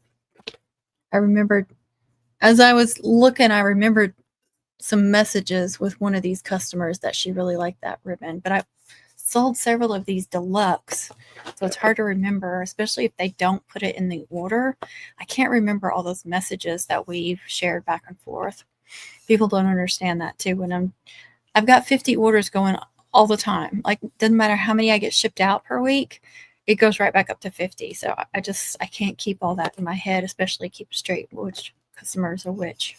S1: I remembered as I was looking, I remembered some messages with one of these customers that she really liked that ribbon. But I sold several of these deluxe, so it's hard to remember, especially if they don't put it in the order. I can't remember all those messages that we've shared back and forth. People don't understand that too. When I've got 50 orders going all the time. Like doesn't matter how many I get shipped out per week, it goes right back up to 50. So I can't keep all that in my head, especially keep straight which customers are which.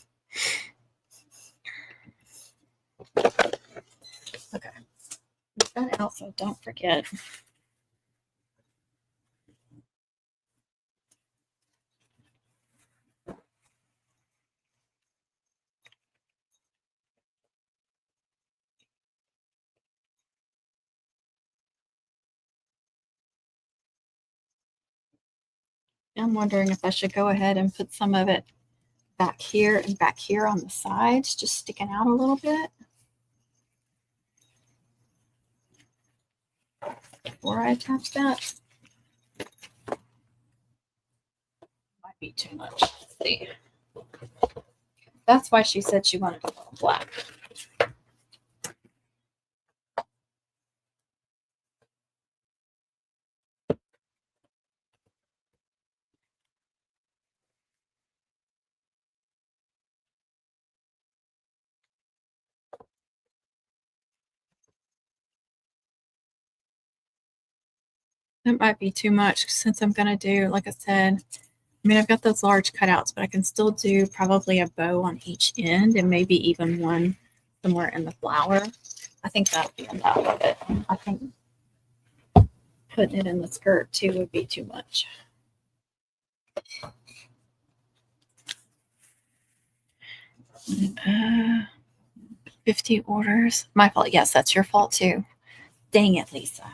S1: Okay. Put that out so don't forget. I'm wondering if I should go ahead and put some of it back here and back here on the sides, just sticking out a little bit before I attach that. Might be too much. Let's see. That's why she said she wanted a little black. That might be too much since I'm going to do, like I said, I mean, I've got those large cutouts, but I can still do probably a bow on each end and maybe even one somewhere in the flower. I think that'll be enough of it. I think putting it in the skirt too would be too much. 50 orders. My fault. Yes, that's your fault too. Dang it, Lisa.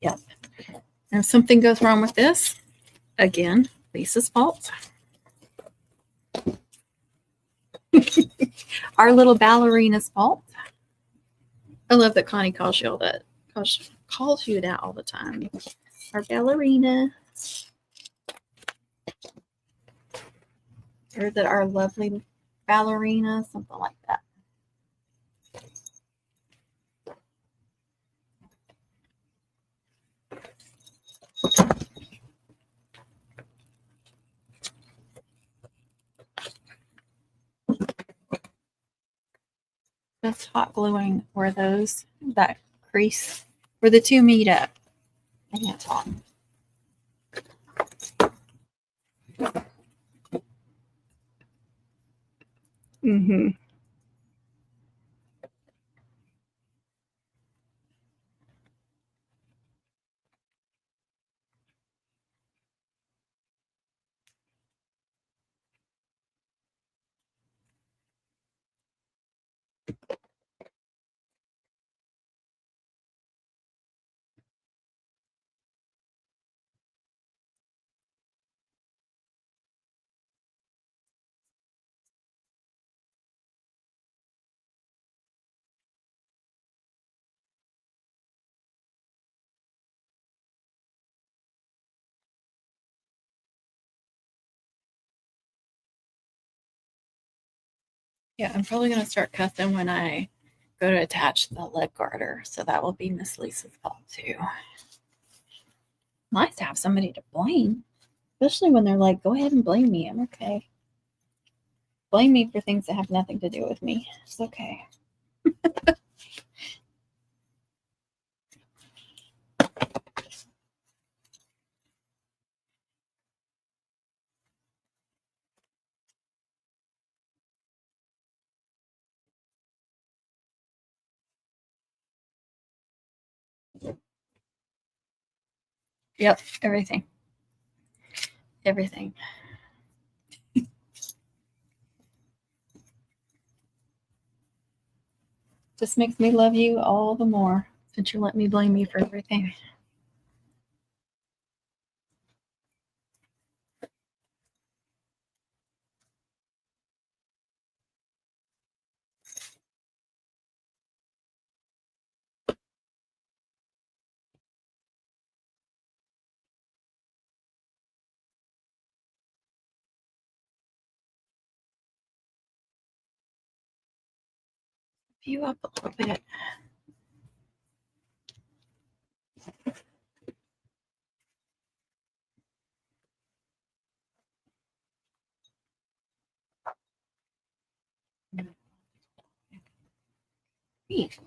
S1: Yep. And if something goes wrong with this, again, Lisa's fault. Our little ballerina's fault. I love that Connie calls you all that. Calls you that all the time. Our ballerina. Or that our lovely ballerina, something like that. That's hot gluing where that crease, where the two meet up. I can't talk. Mm-hmm. Yeah, I'm probably going to start cussing when I go to attach the leg garter. So that will be Miss Lisa's fault too. Nice to have somebody to blame, especially when they're like, go ahead and blame me. I'm okay. Blame me for things that have nothing to do with me. It's okay. Yep, everything. Everything. Just makes me love you all the more since you let me blame you for everything. You up a little bit. Neat.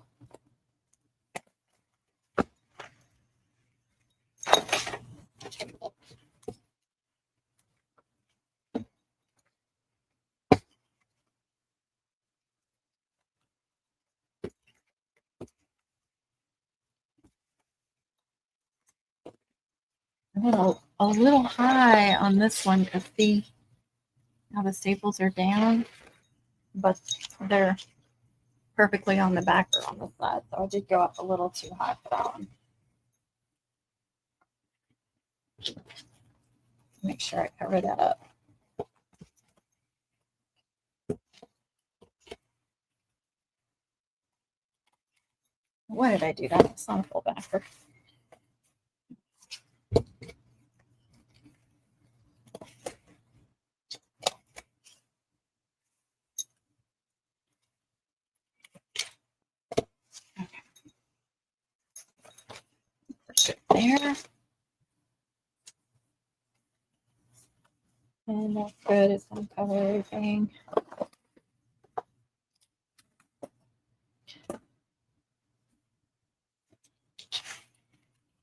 S1: A little high on this one because see how the staples are down, but they're perfectly on the back or on the side. So I did go up a little too high for that one. Make sure I cover that up. Why did I do that? It's not a full backer. Okay. Push it there. And that's good. It's going to cover everything.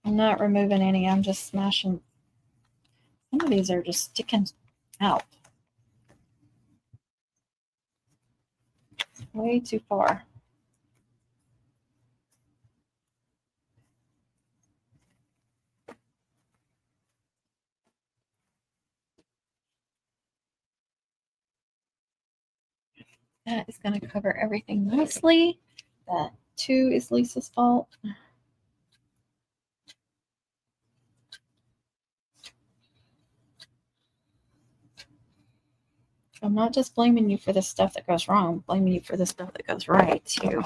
S1: I'm not removing any. I'm just smashing. Some of these are just sticking out way too far. That is going to cover everything nicely. That too is Lisa's fault. I'm not just blaming you for the stuff that goes wrong, I'm blaming you for the stuff that goes right too.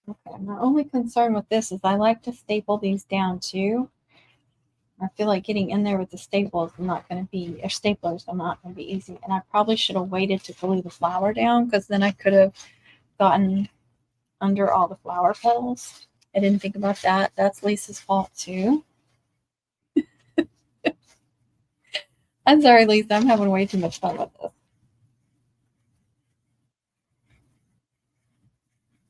S1: Okay, my only concern with this is I like to staple these down too. I feel like getting in there with the staples is not going to be, or staplers are not going to be easy. And I probably should have waited to glue the flower down because then I could have gotten under all the flower petals. I didn't think about that. That's Lisa's fault too. I'm sorry, Lisa. I'm having way too much fun with this.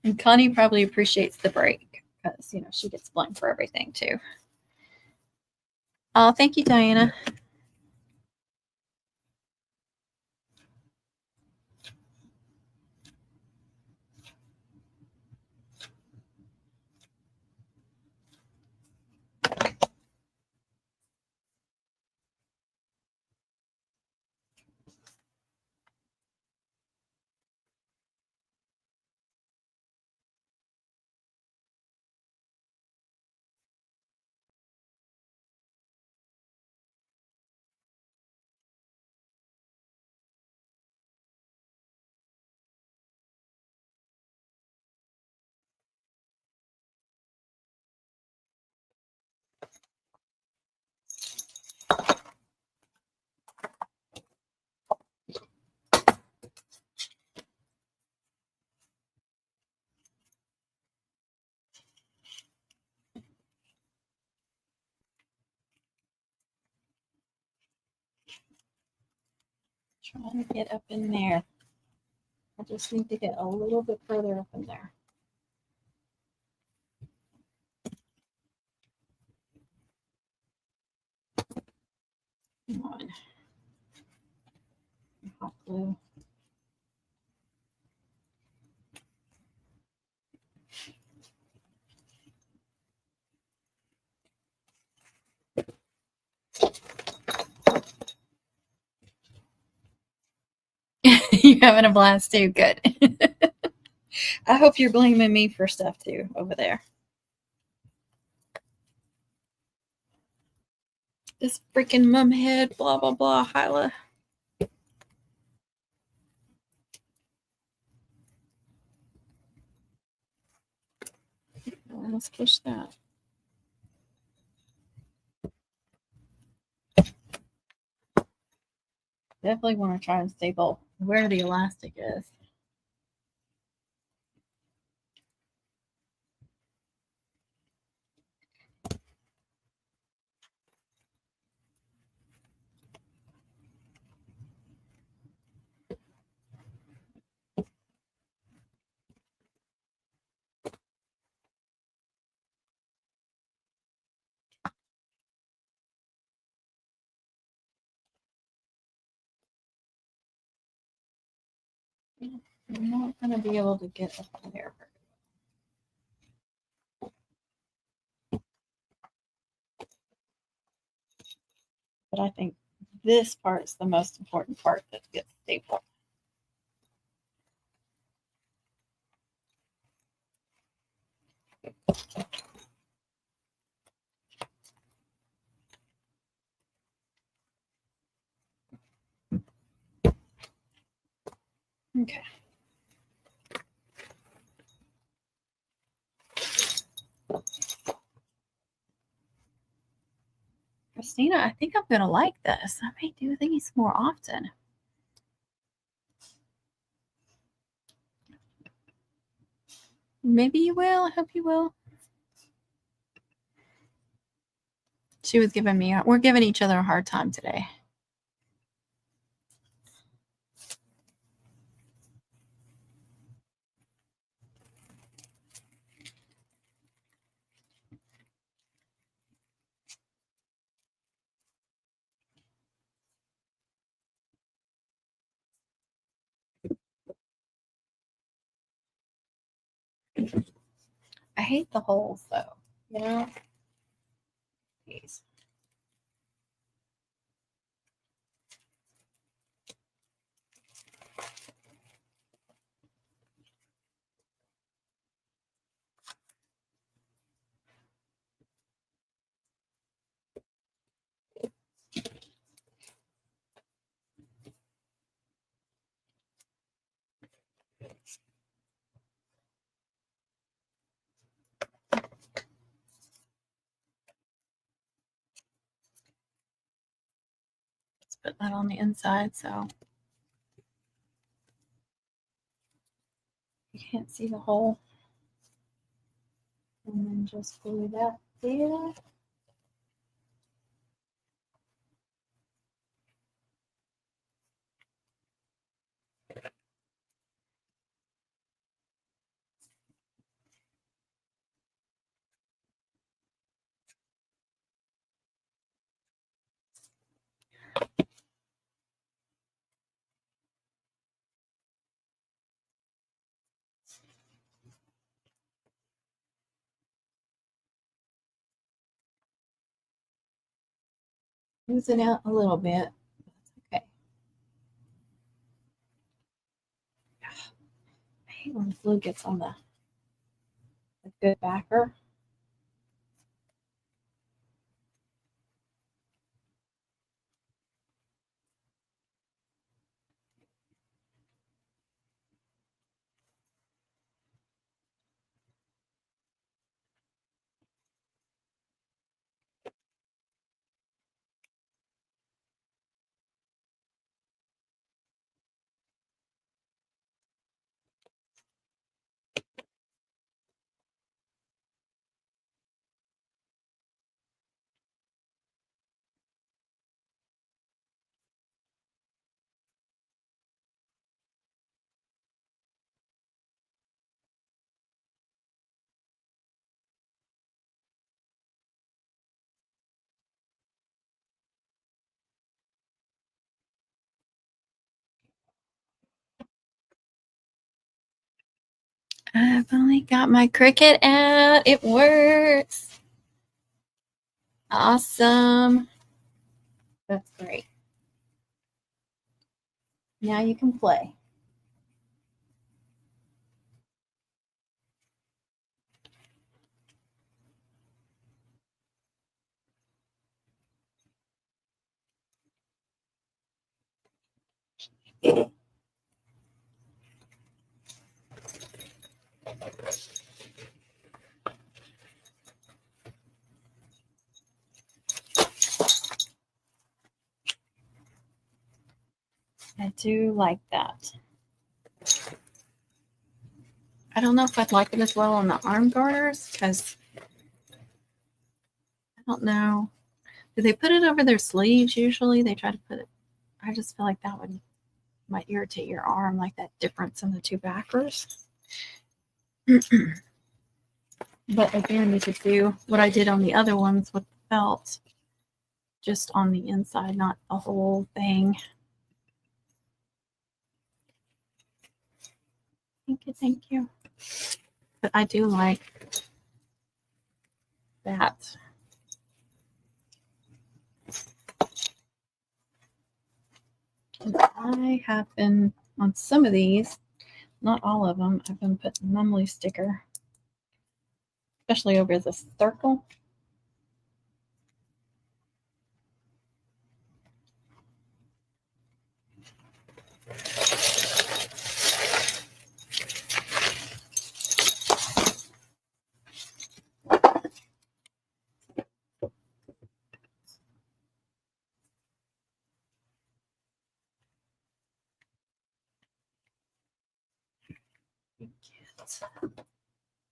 S1: And Connie probably appreciates the break because, you know, she gets blamed for everything too. Oh, thank you, Diana. Trying to get up in there. I just need to get a little bit further up in there. Come on. Hot glue. You're having a blast too. Good. I hope you're blaming me for stuff too over there. This freaking mum head, blah, blah, blah, Hyla. Let's push that. Definitely want to try and staple where the elastic is. I'm not going to be able to get up there. But I think this part is the most important part that gets stapled. Okay. Christina, I think I'm going to like this. I may do these more often. Maybe you will. I hope you will. She was giving me, we're giving each other a hard time today. I hate the holes though, you know? These. Let's put that on the inside so you can't see the hole. And then just glue that there. Loosen out a little bit. Okay. I hate when the glue gets on the good backer. I finally got my Cricut out. It works. Awesome. That's great. Now you can play. I do like that. I don't know if I'd like it as well on the arm garters because I don't know. Do they put it over their sleeves usually? They try to put it. I just feel like that might irritate your arm, like that difference in the two backers. But again, you could do what I did on the other ones with the felt, just on the inside, not the whole thing. Thank you, thank you. But I do like that. I have been on some of these, not all of them. I've been putting Mumley sticker, especially over the circle.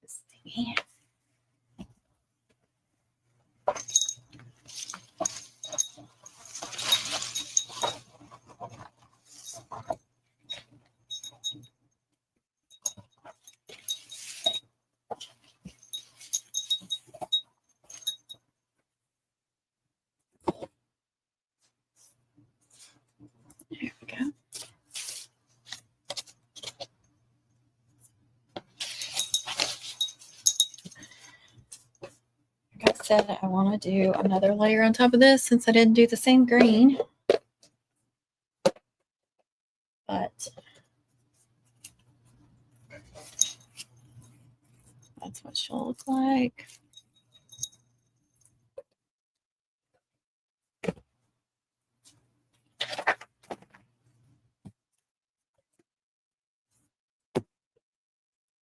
S1: This thingy. There we go. Like I said, I want to do another layer on top of this since I didn't do the same green. But that's what she'll look like.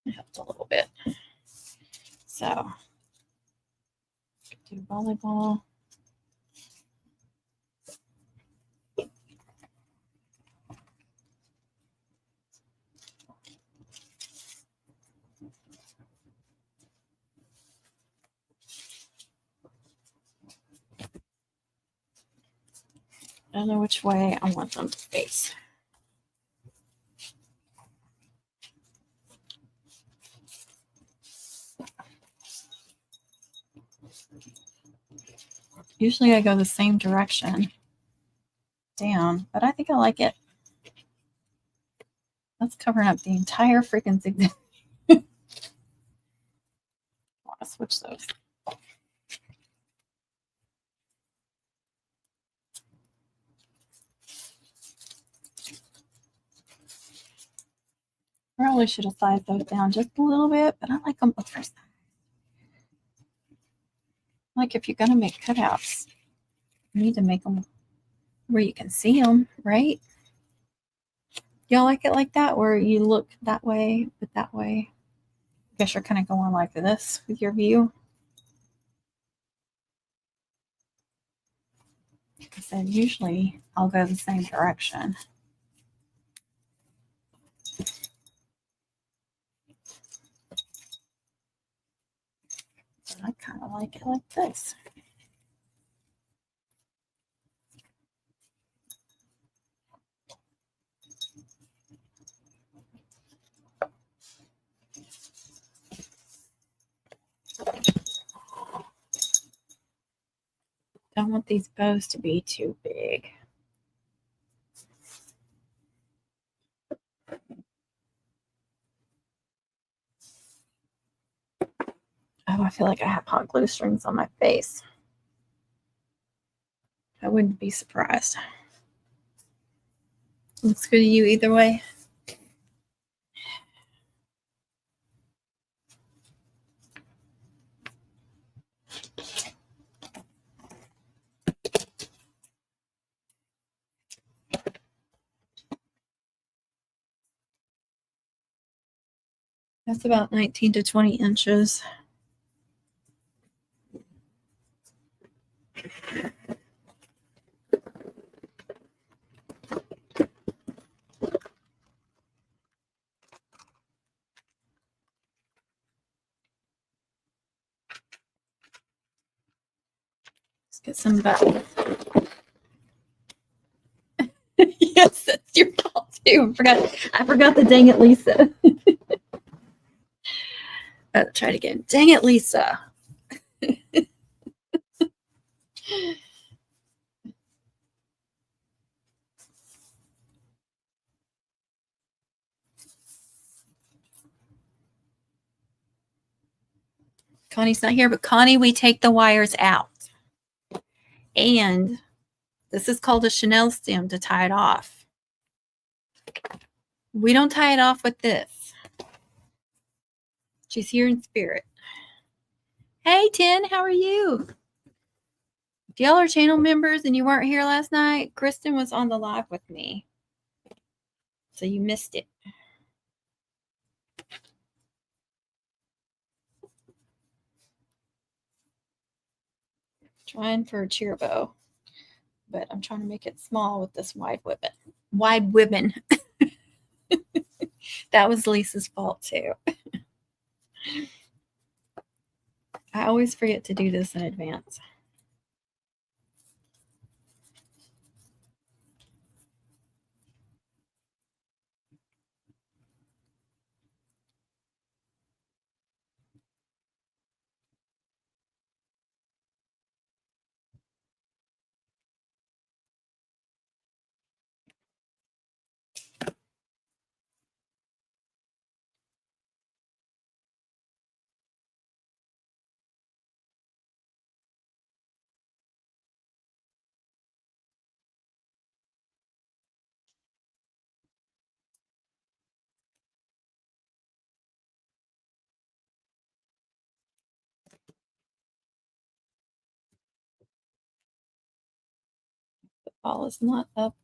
S1: It helped a little bit. So, do volleyball. I don't know which way I want them to face. Usually I go the same direction down, but I think I like it. That's covering up the entire freaking zigzag. I want to switch those. Probably should have sized those down just a little bit, but I like them oversized. Like if you're going to make cutouts, you need to make them where you can see them, right? Y'all like it like that, where you look that way, but that way? I guess you're kind of going like this with your view. Like I said, usually I'll go the same direction. But I kind of like it like this. Don't want these bows to be too big. Oh, I feel like I have hot glue strings on my face. I wouldn't be surprised. Looks good to you either way. That's about 19 to 20 inches. Let's get some buttons. Yes, that's your fault too. I forgot the dang it, Lisa. Try it again. Dang it, Lisa. Connie's not here, but Connie, we take the wires out. And this is called a chenille stem to tie it off. We don't tie it off with this. She's here in spirit. Hey, Tin, how are you? If y'all are channel members and you weren't here last night, Kristen was on the live with me. So you missed it. Trying for a cheer bow, but I'm trying to make it small with this wide ribbon. Wide ribbon. That was Lisa's fault too. I always forget to do this in advance. The ball is not up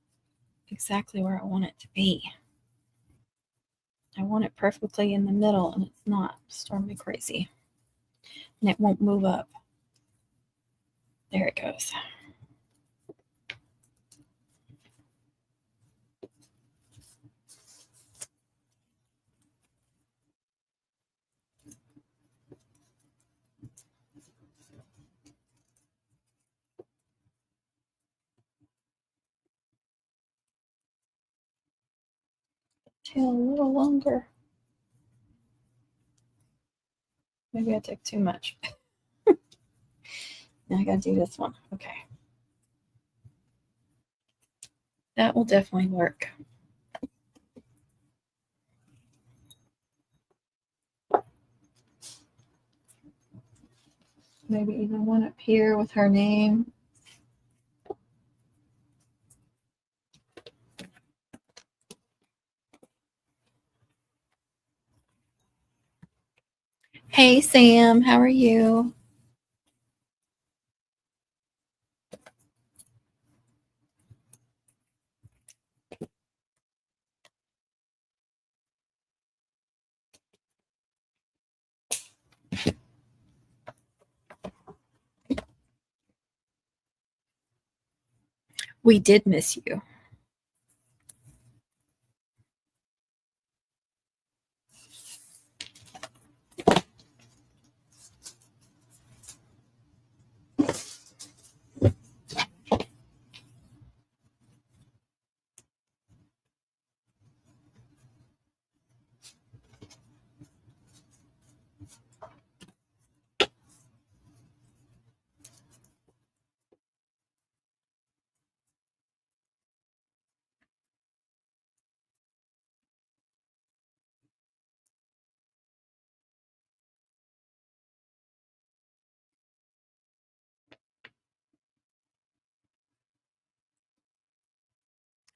S1: exactly where I want it to be. I want it perfectly in the middle, and it's not. Storm me crazy. And it won't move up. There it goes. Tail a little longer. Maybe I took too much. Now I gotta do this one. Okay. That will definitely work. Maybe even one up here with her name. Hey, Sam, how are you? We did miss you.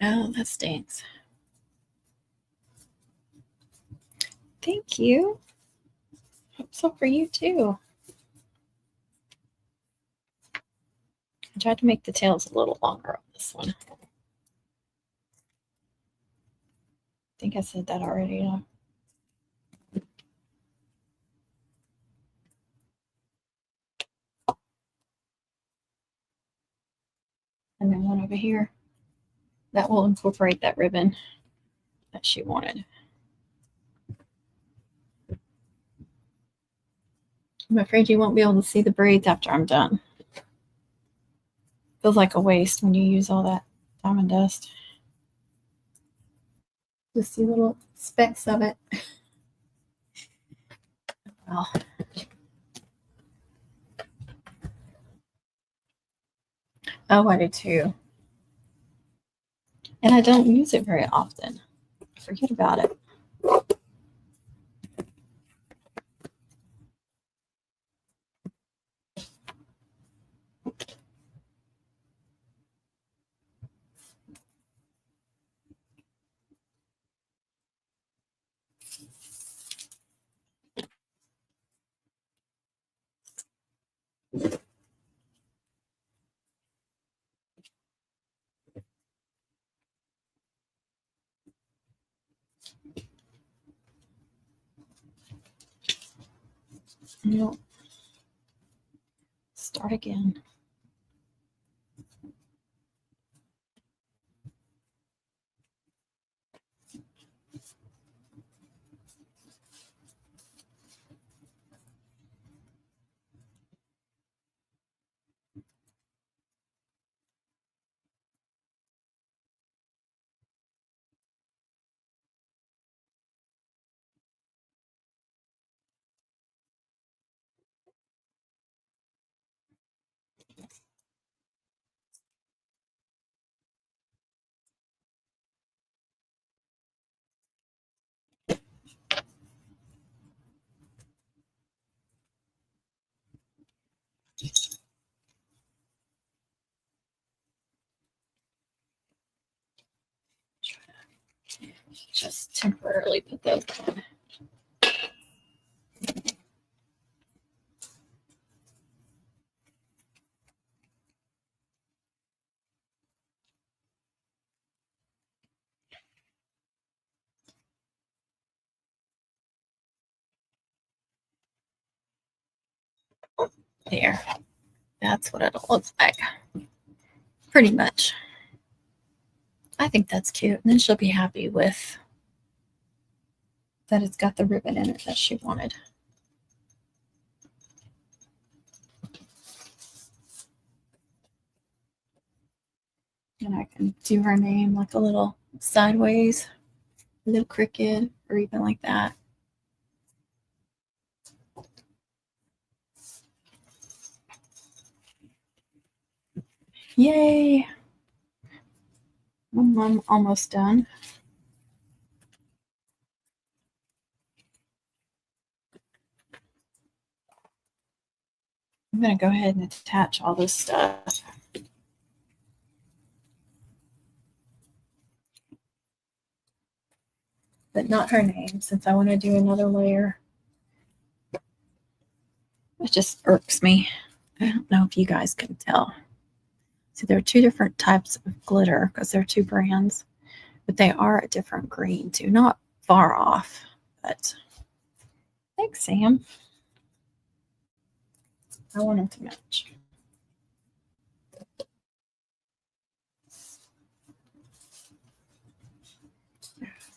S1: Oh, that stinks. Thank you. Hope so for you too. I tried to make the tails a little longer on this one. I think I said that already. And then one over here. That will incorporate that ribbon that she wanted. I'm afraid you won't be able to see the braids after I'm done. Feels like a waste when you use all that diamond dust. Just see little specks of it. Well, oh, I do too. And I don't use it very often. Forget about it. Nope. Start again. Just temporarily put those on. There. That's what it looks like. Pretty much. I think that's cute. And then she'll be happy with that it's got the ribbon in it that she wanted. And I can do her name like a little sideways, a little crooked, or even like that. Yay! I'm almost done. I'm going to go ahead and attach all this stuff. But not her name, since I want to do another layer. It just irks me. I don't know if you guys can tell. See, there are two different types of glitter because they're two brands, but they are a different green too. Not far off, but thanks, Sam. I want them to match.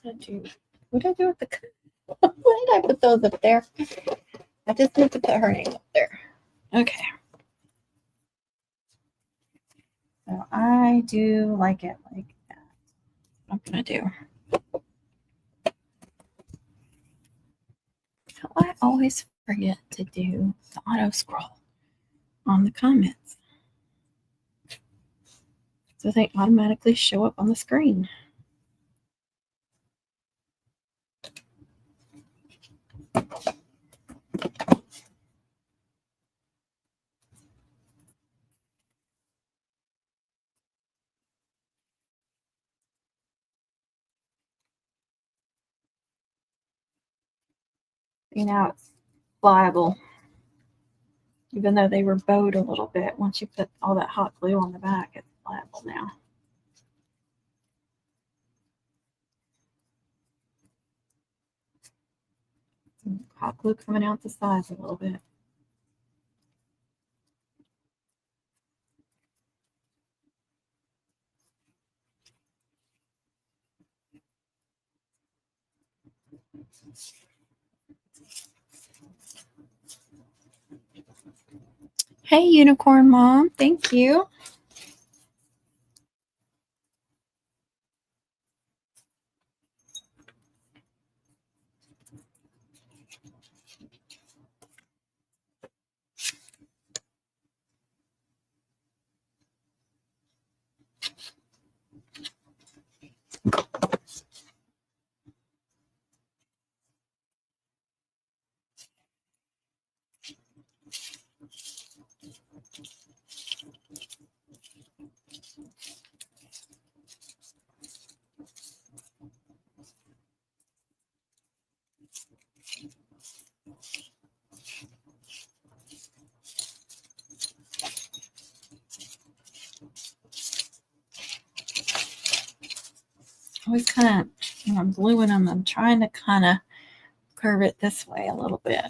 S1: What did I do with the? Why did I put those up there? I just need to put her name up there. Okay. So I do like it like that. What I'm gonna do. So I always forget to do the auto scroll on the comments. So they automatically show up on the screen. See, now it's pliable. Even though they were bowed a little bit, once you put all that hot glue on the back, it's pliable now. Hot glue coming out the sides a little bit. Hey, Unicorn Mom, thank you. Always kind of, when I'm gluing them, I'm trying to kind of curve it this way a little bit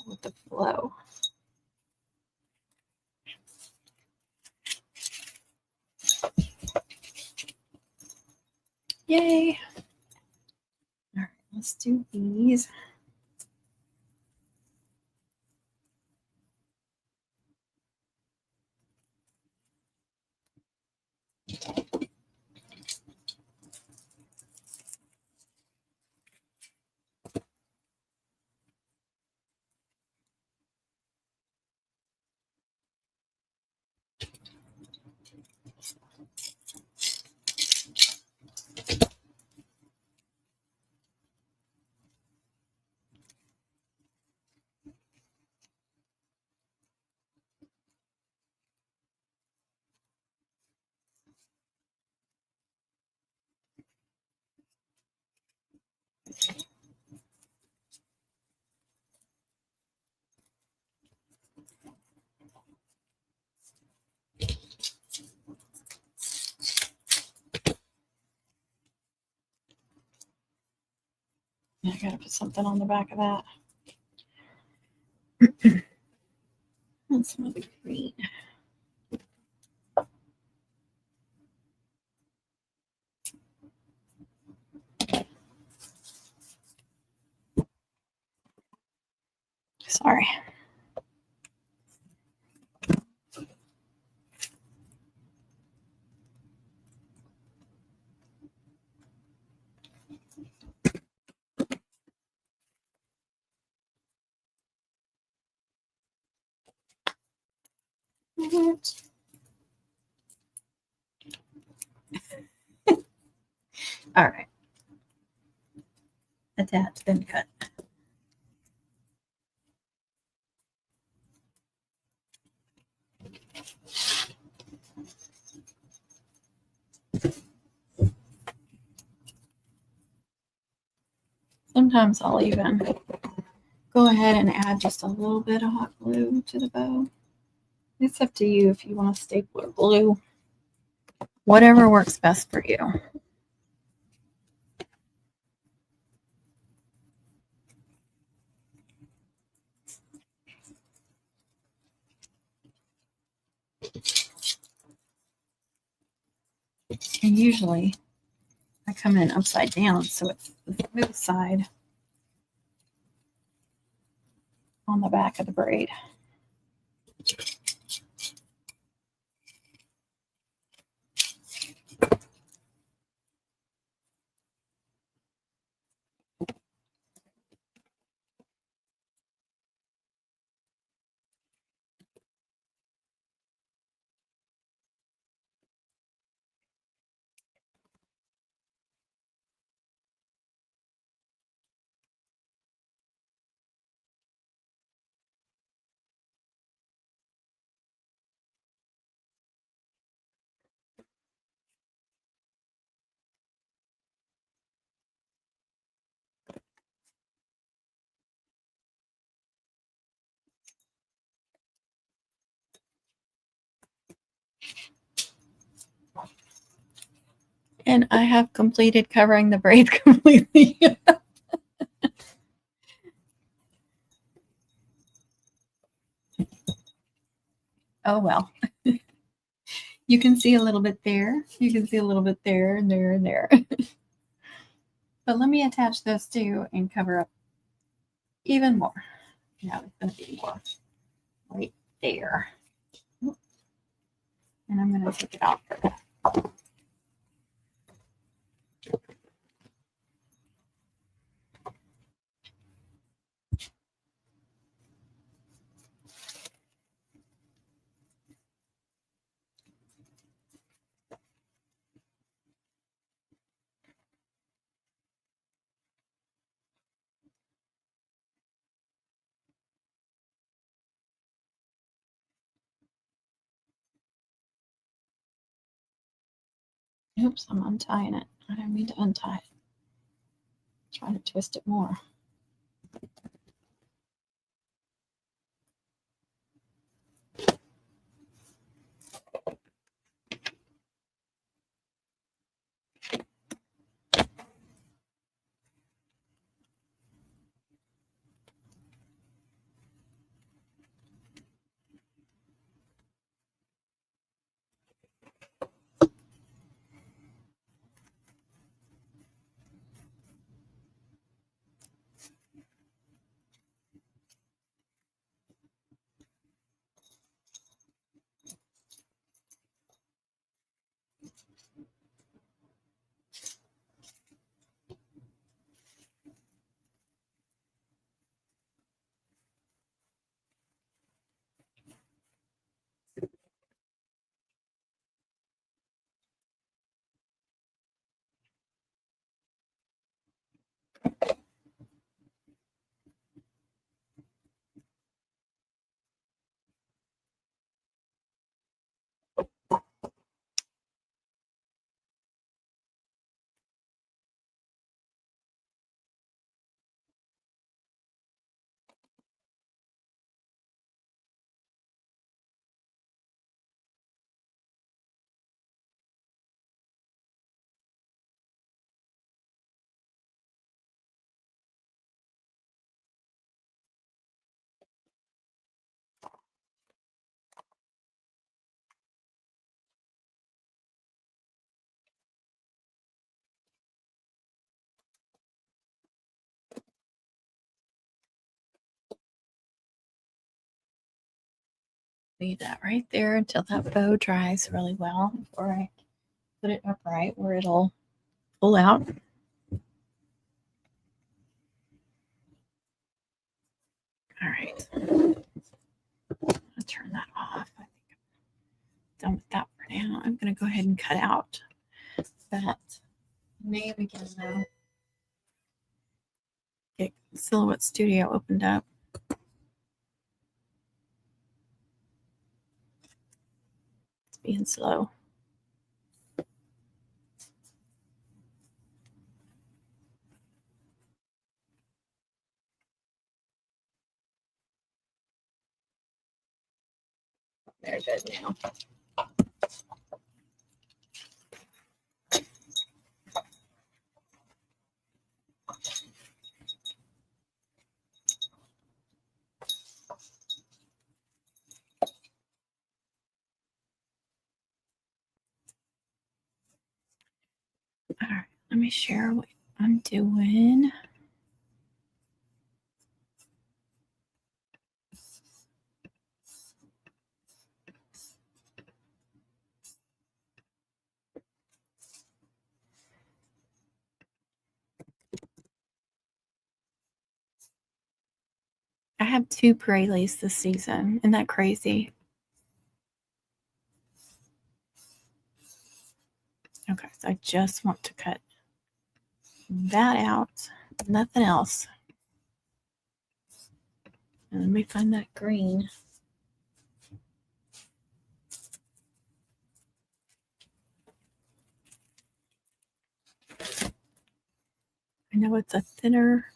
S1: with the flow. Yay. All right, let's do these. I gotta put something on the back of that. And some of the green. Sorry. All right. Attach, then cut. Sometimes I'll even go ahead and add just a little bit of hot glue to the bow. It's up to you if you want to staple or glue. Whatever works best for you. And usually I come in upside down, so it's the smooth side on the back of the braid. And I have completed covering the braid completely. Oh, well. You can see a little bit there. You can see a little bit there and there and there. But let me attach those two and cover up even more. Now it's going to be more right there. And I'm going to take it out. Oops, I'm untying it. I don't mean to untie it. Try to twist it more. Leave that right there until that bow dries really well before I put it upright where it'll pull out. All right. I'll turn that off. I think I'm done with that for now. I'm going to go ahead and cut out that name again now. Get Silhouette Studio opened up. It's being slow. They're good now. All right, let me share what I'm doing. I have 2 Pirellis this season. Isn't that crazy? Okay, so I just want to cut that out. Nothing else. And let me find that green. I know it's a thinner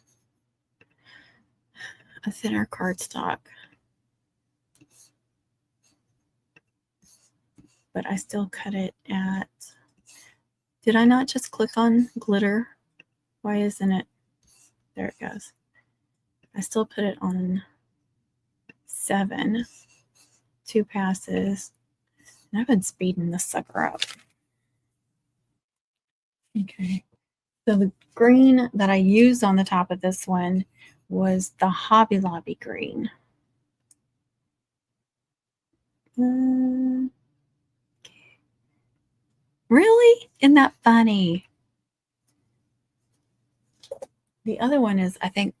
S1: cardstock, but I still cut it at Did I not just click on glitter? Why isn't it? There it goes. I still put it on 7. 2 passes. And I've been speeding this sucker up. Okay. So the green that I used on the top of this one was the Hobby Lobby green. Really? Isn't that funny? The other one is, I think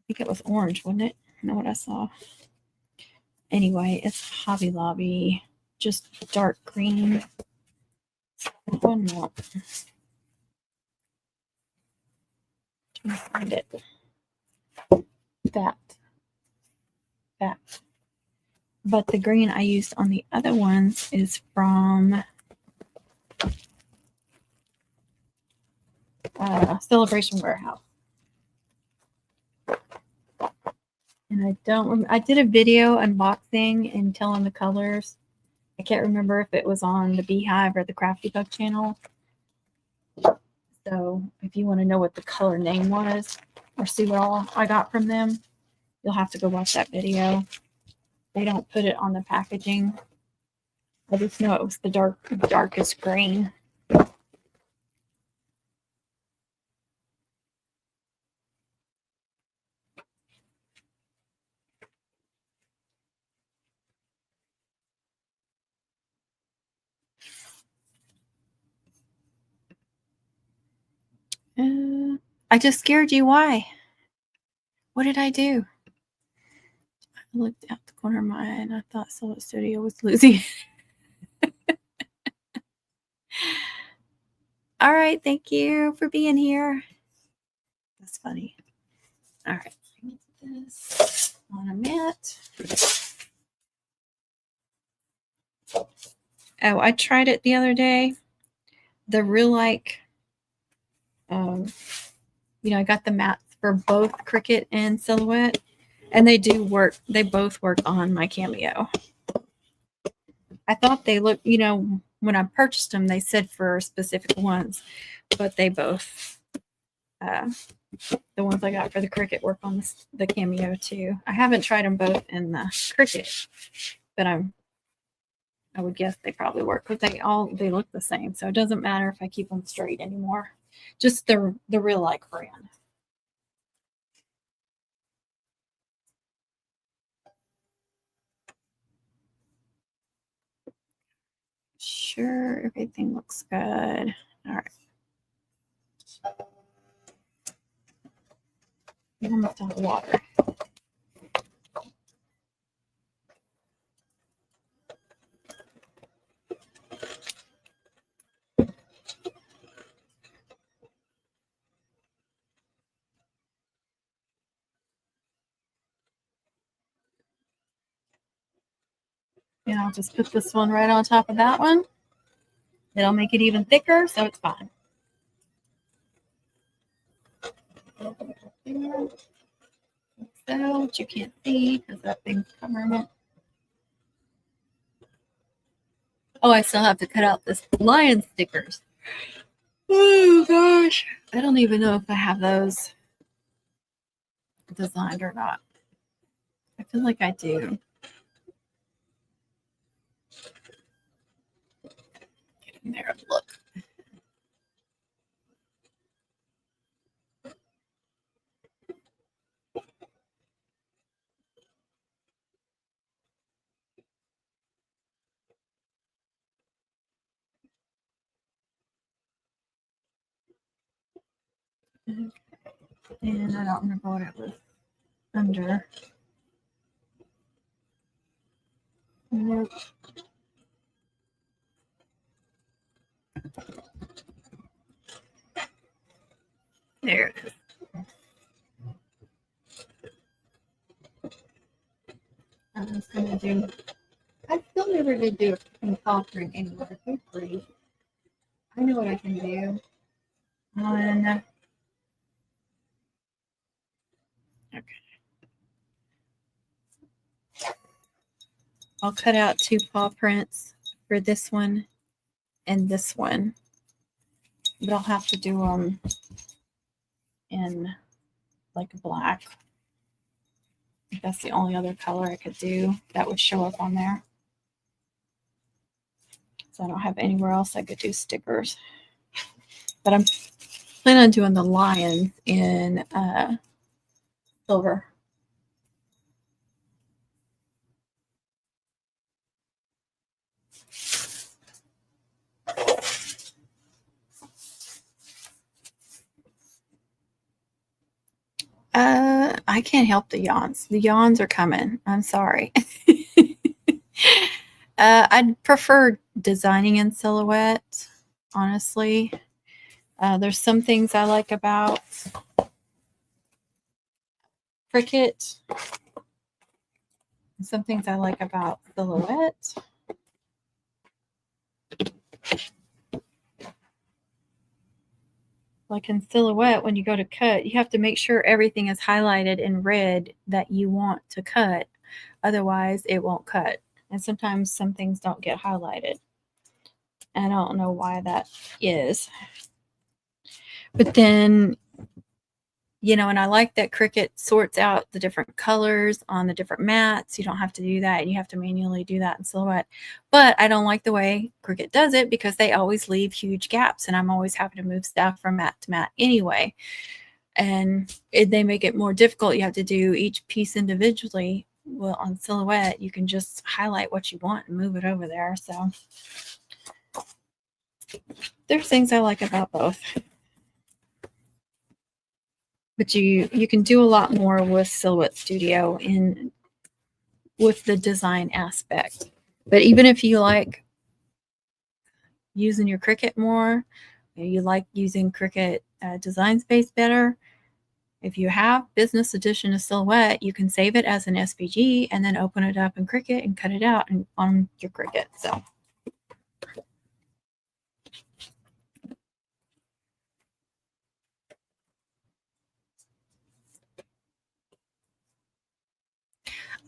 S1: it was orange, wasn't it? I know what I saw. Anyway, it's Hobby Lobby, just dark green. One more. Trying to find it. That. But the green I used on the other ones is from Celebration Warehouse. And I don't remember. I did a video unboxing and telling the colors. I can't remember if it was on the Beehive or the Crafty Bug channel. So if you want to know what the color name was or see what all I got from them, you'll have to go watch that video. They don't put it on the packaging. I just know it was the darkest green. I just scared you. Why? What did I do? I looked out the corner of my eye and I thought Solar Studio was losing. All right. Thank you for being here. That's funny. All right. This on a mat. Oh, I tried it the other day. The Real-Like, I got the mats for both Cricut and Silhouette, and they do work. They both work on my Cameo. I thought they looked, when I purchased them, they said for specific ones, but they both, the ones I got for the Cricut work on the Cameo too. I haven't tried them both in the Cricut, but I would guess they probably work because they look the same. So it doesn't matter if I keep them straight anymore. Just the Real-Like brand. Sure, everything looks good. All right. Almost out of water. And I'll just put this one right on top of that one. It'll make it even thicker, so it's fine. So, which you can't see because that thing's covering it. Oh, I still have to cut out this lion stickers. Oh gosh, I don't even know if I have those designed or not. I feel like I do. Get in there and look. Okay. And I don't remember what it was under. Nope. There it is. I'm just going to do, I still never did do a paw print anywhere. Good grief. I know what I can do. Okay. I'll cut out 2 paw prints for this one and this one. but I'll have to do them in like black. That's the only other color I could do that would show up on there. So I don't have anywhere else I could do stickers. But I'm planning on doing the lion in silver. I can't help the yawns. The yawns are coming. I'm sorry. I'd prefer designing in silhouette, honestly. There's some things I like about Cricut, some things I like about silhouette. Like in silhouette, when you go to cut, you have to make sure everything is highlighted in red that you want to cut. Otherwise, it won't cut. And sometimes some things don't get highlighted. And I don't know why that is. But then, you know, and I like that Cricut sorts out the different colors on the different mats. You don't have to do that. And you have to manually do that in silhouette. But I don't like the way Cricut does it because they always leave huge gaps. And I'm always having to move stuff from mat to mat anyway. And they make it more difficult. You have to do each piece individually. Well, on silhouette, you can just highlight what you want and move it over there. So there's things I like about both. But you can do a lot more with Silhouette Studio in with the design aspect. But even if you like using your Cricut more, you like using Cricut Design Space better, if you have Business Edition of Silhouette, you can save it as an SVG and then open it up in Cricut and cut it out on your Cricut. So.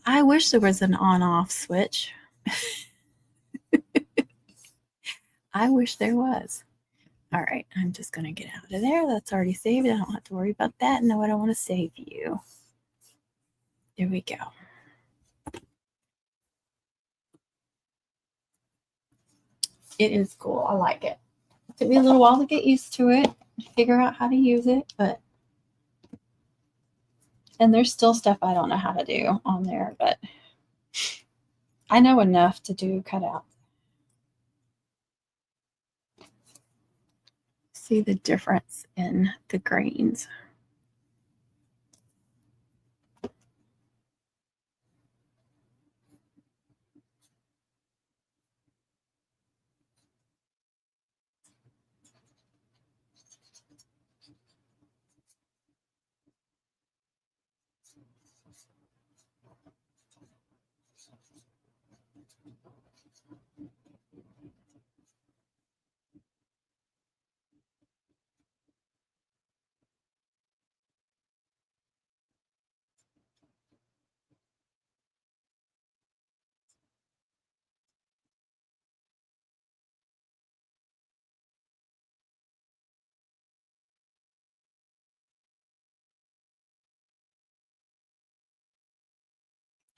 S1: I wish there was an on-off switch. I wish there was. All right, I'm just going to get out of there. That's already saved. I don't have to worry about that. No, I don't want to save you. There we go. It is cool. I like it. It took me a little while to get used to it, figure out how to use it, and there's still stuff I don't know how to do on there, but I know enough to do cutouts. See the difference in the grains.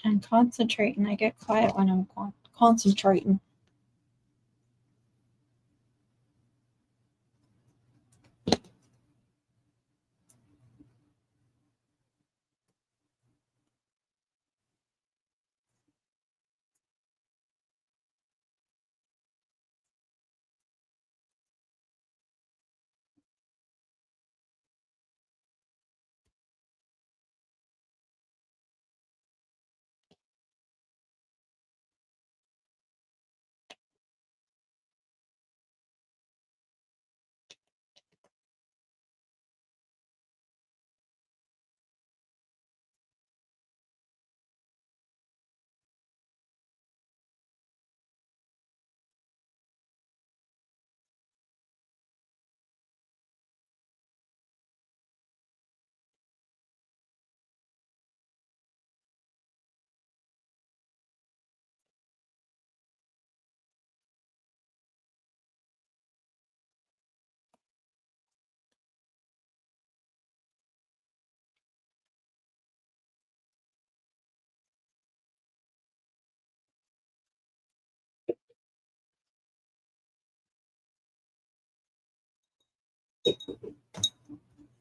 S1: I'm concentrating. I get quiet when I'm concentrating.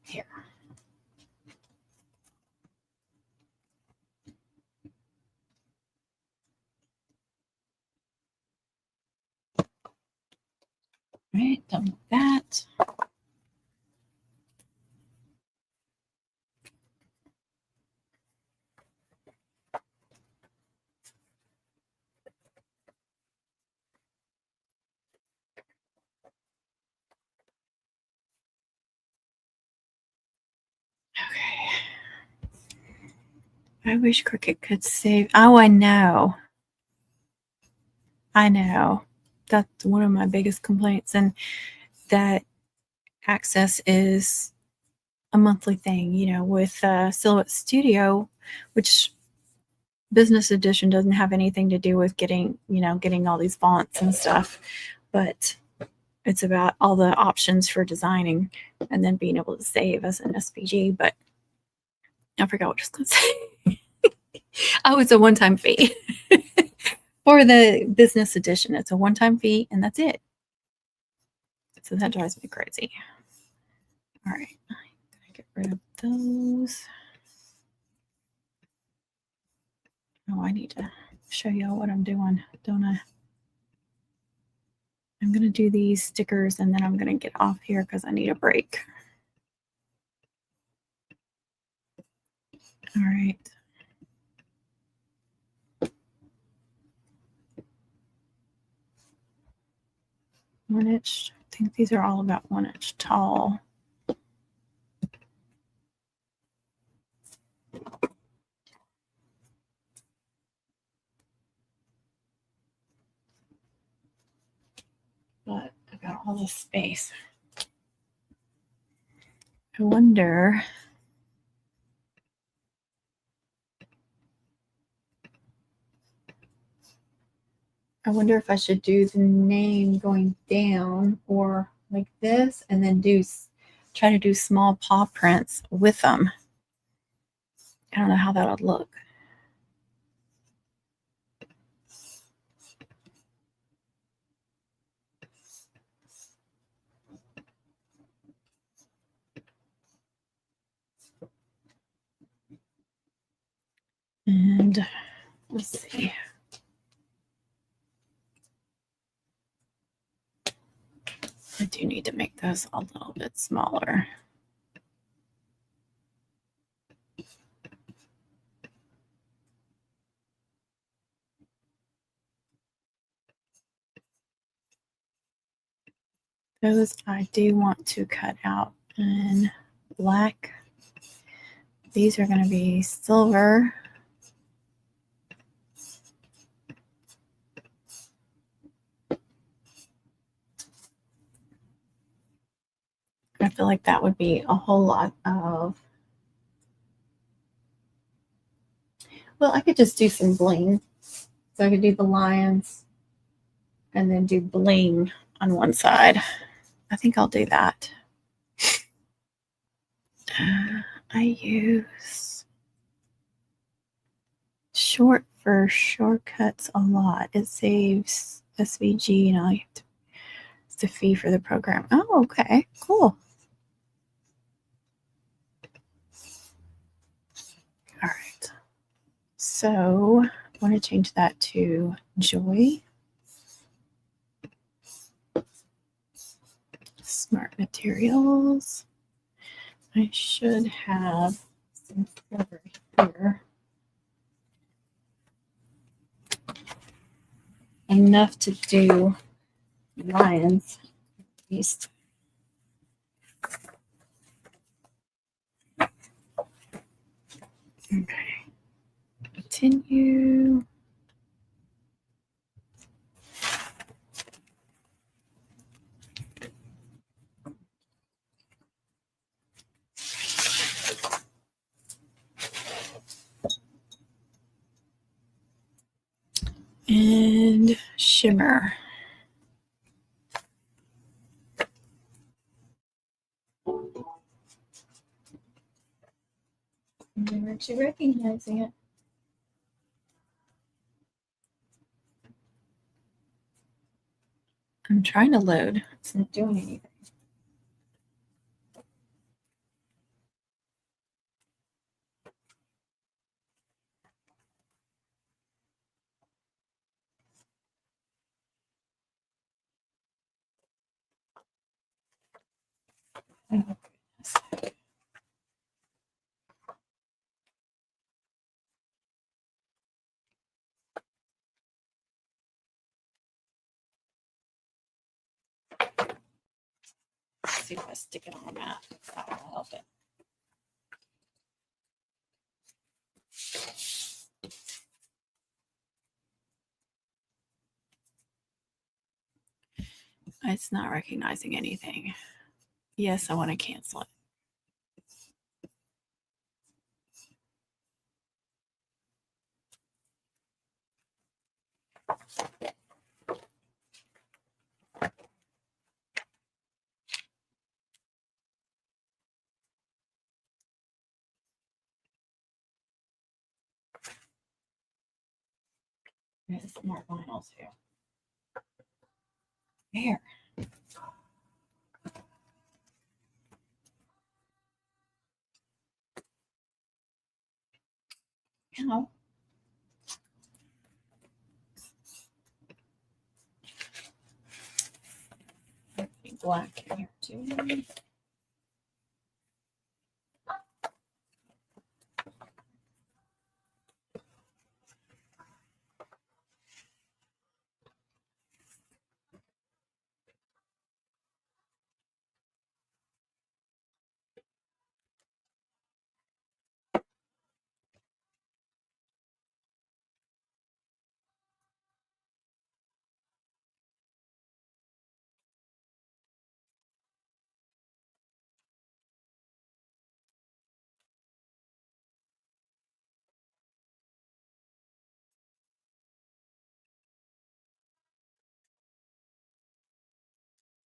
S1: Here. All right, done with that. Okay. I wish Cricut could save. Oh, I know. I know. That's one of my biggest complaints. And that Access is a monthly thing, you know, with Silhouette Studio, which Business Edition doesn't have anything to do with getting, you know, getting all these fonts and stuff, but it's about all the options for designing and then being able to save as an SVG. But I forgot what I was going to say. Oh, it's a one-time fee for the Business Edition. It's a one-time fee, and that's it. So that drives me crazy. All right, I'm gonna get rid of those. Oh, I need to show y'all what I'm doing, don't I? I'm going to do these stickers and then I'm going to get off here because I need a break. All right. One inch. I think these are all about 1 inch tall. But I've got all this space. I wonder. I wonder if I should do the name going down or like this and then try to do small paw prints with them. I don't know how that would look. And let's see. I do need to make those a little bit smaller. Those I do want to cut out in black. These are going to be silver. I feel like that would be a whole lot of, well, I could just do some bling. So I could do the lions and then do bling on one side. I think I'll do that. I use Short for shortcuts a lot. It saves SVG and I have to, it's the fee for the program. Oh, okay, cool. All right. So I want to change that to Joy. Smart Materials. I should have some silver here. Enough to do lions at least. Okay. Continue. And shimmer. Aren't you recognizing it? I'm trying to load. It's not doing anything. Oh, goodness. Let's see if I stick it on the mat. That will help it. It's not recognizing anything. Yes, I want to cancel it. There's more vinyls here. There. Ow. Black here too.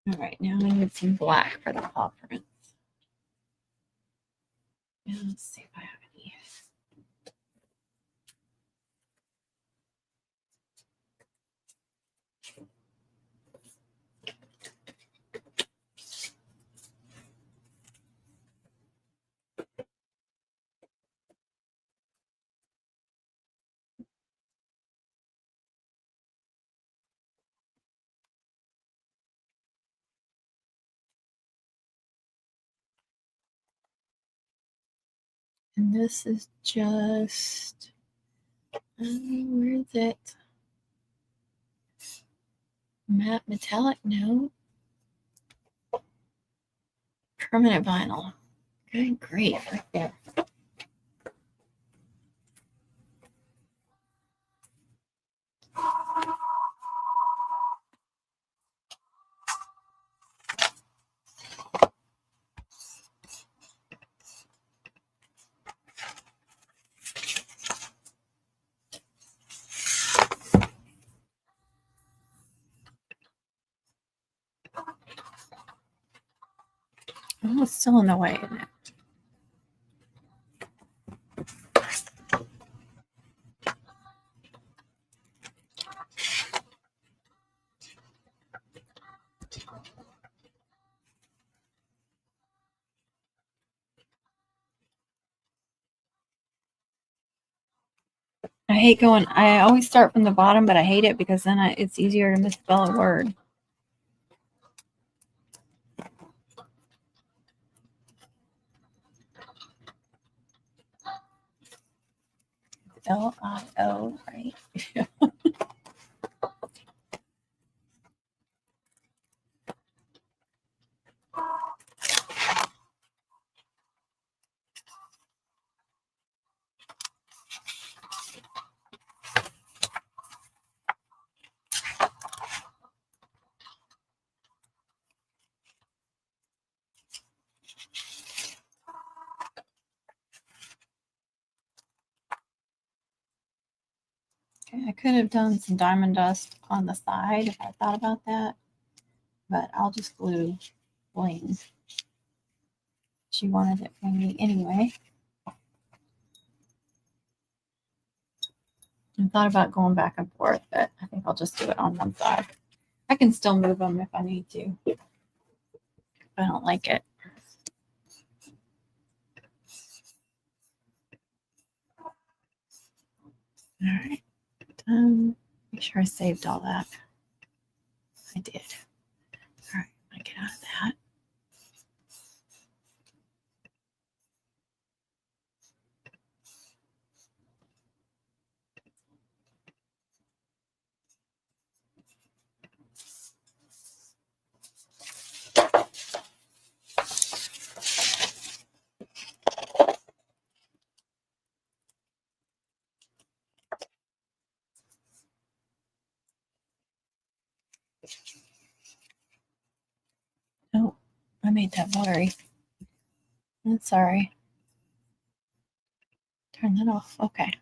S1: All right, now I need some black for the paw prints. And let's see if I have any. And this is just, where is it? Matte metallic? No. Permanent vinyl. Good grief, right there. Oh, it's still in the way, isn't it? I hate going, I always start from the bottom, but I hate it because then it's easier to misspell a word. L-I-O, right? Okay, I could have done some diamond dust on the side if I thought about that, but I'll just glue bling. She wanted it from me anyway. I thought about going back and forth, but I think I'll just do it on one side. I can still move them if I need to, if I don't like it. All right. Make sure I saved all that. I did. All right, I'm gonna get out of that. Oh, I made that blurry. I'm sorry. Turn that off. Okay.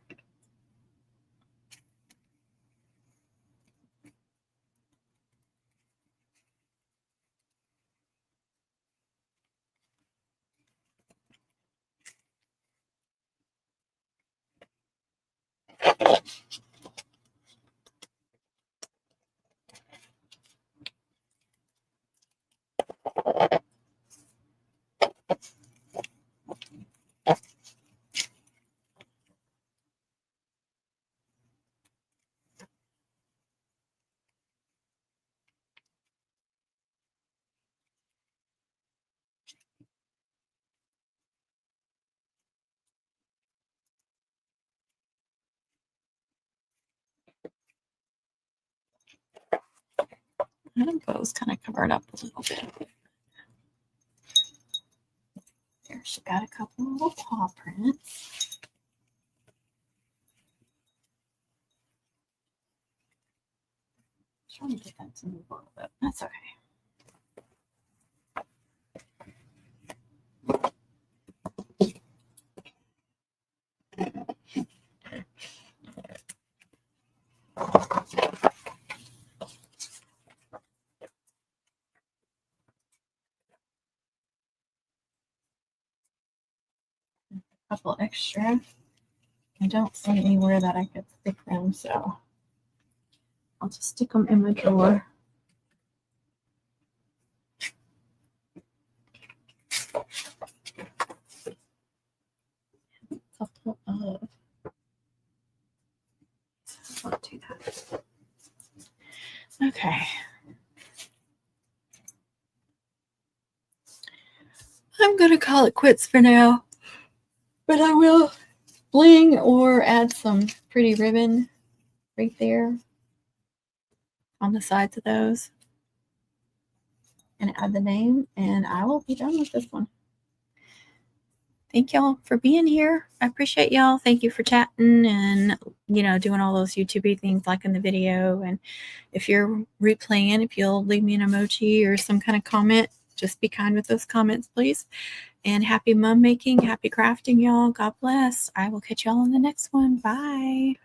S1: Bo's kind of covered up a little bit. There, she got a couple of little paw prints. Trying to get that to move a little bit. That's okay. A couple extra. I don't see anywhere that I could stick them, so I'll just stick them in my drawer. Couple of. I'll do that. Okay. I'm gonna call it quits for now, but I will bling or add some pretty ribbon right there on the sides of those and add the name, and I will be done with this one. Thank y'all for being here. I appreciate y'all. Thank you for chatting and, doing all those YouTube things, liking the video. And if you're replaying, if you'll leave me an emoji or some kind of comment, just be kind with those comments, please. And happy mom making, happy crafting, y'all. God bless. I will catch y'all in the next one. Bye.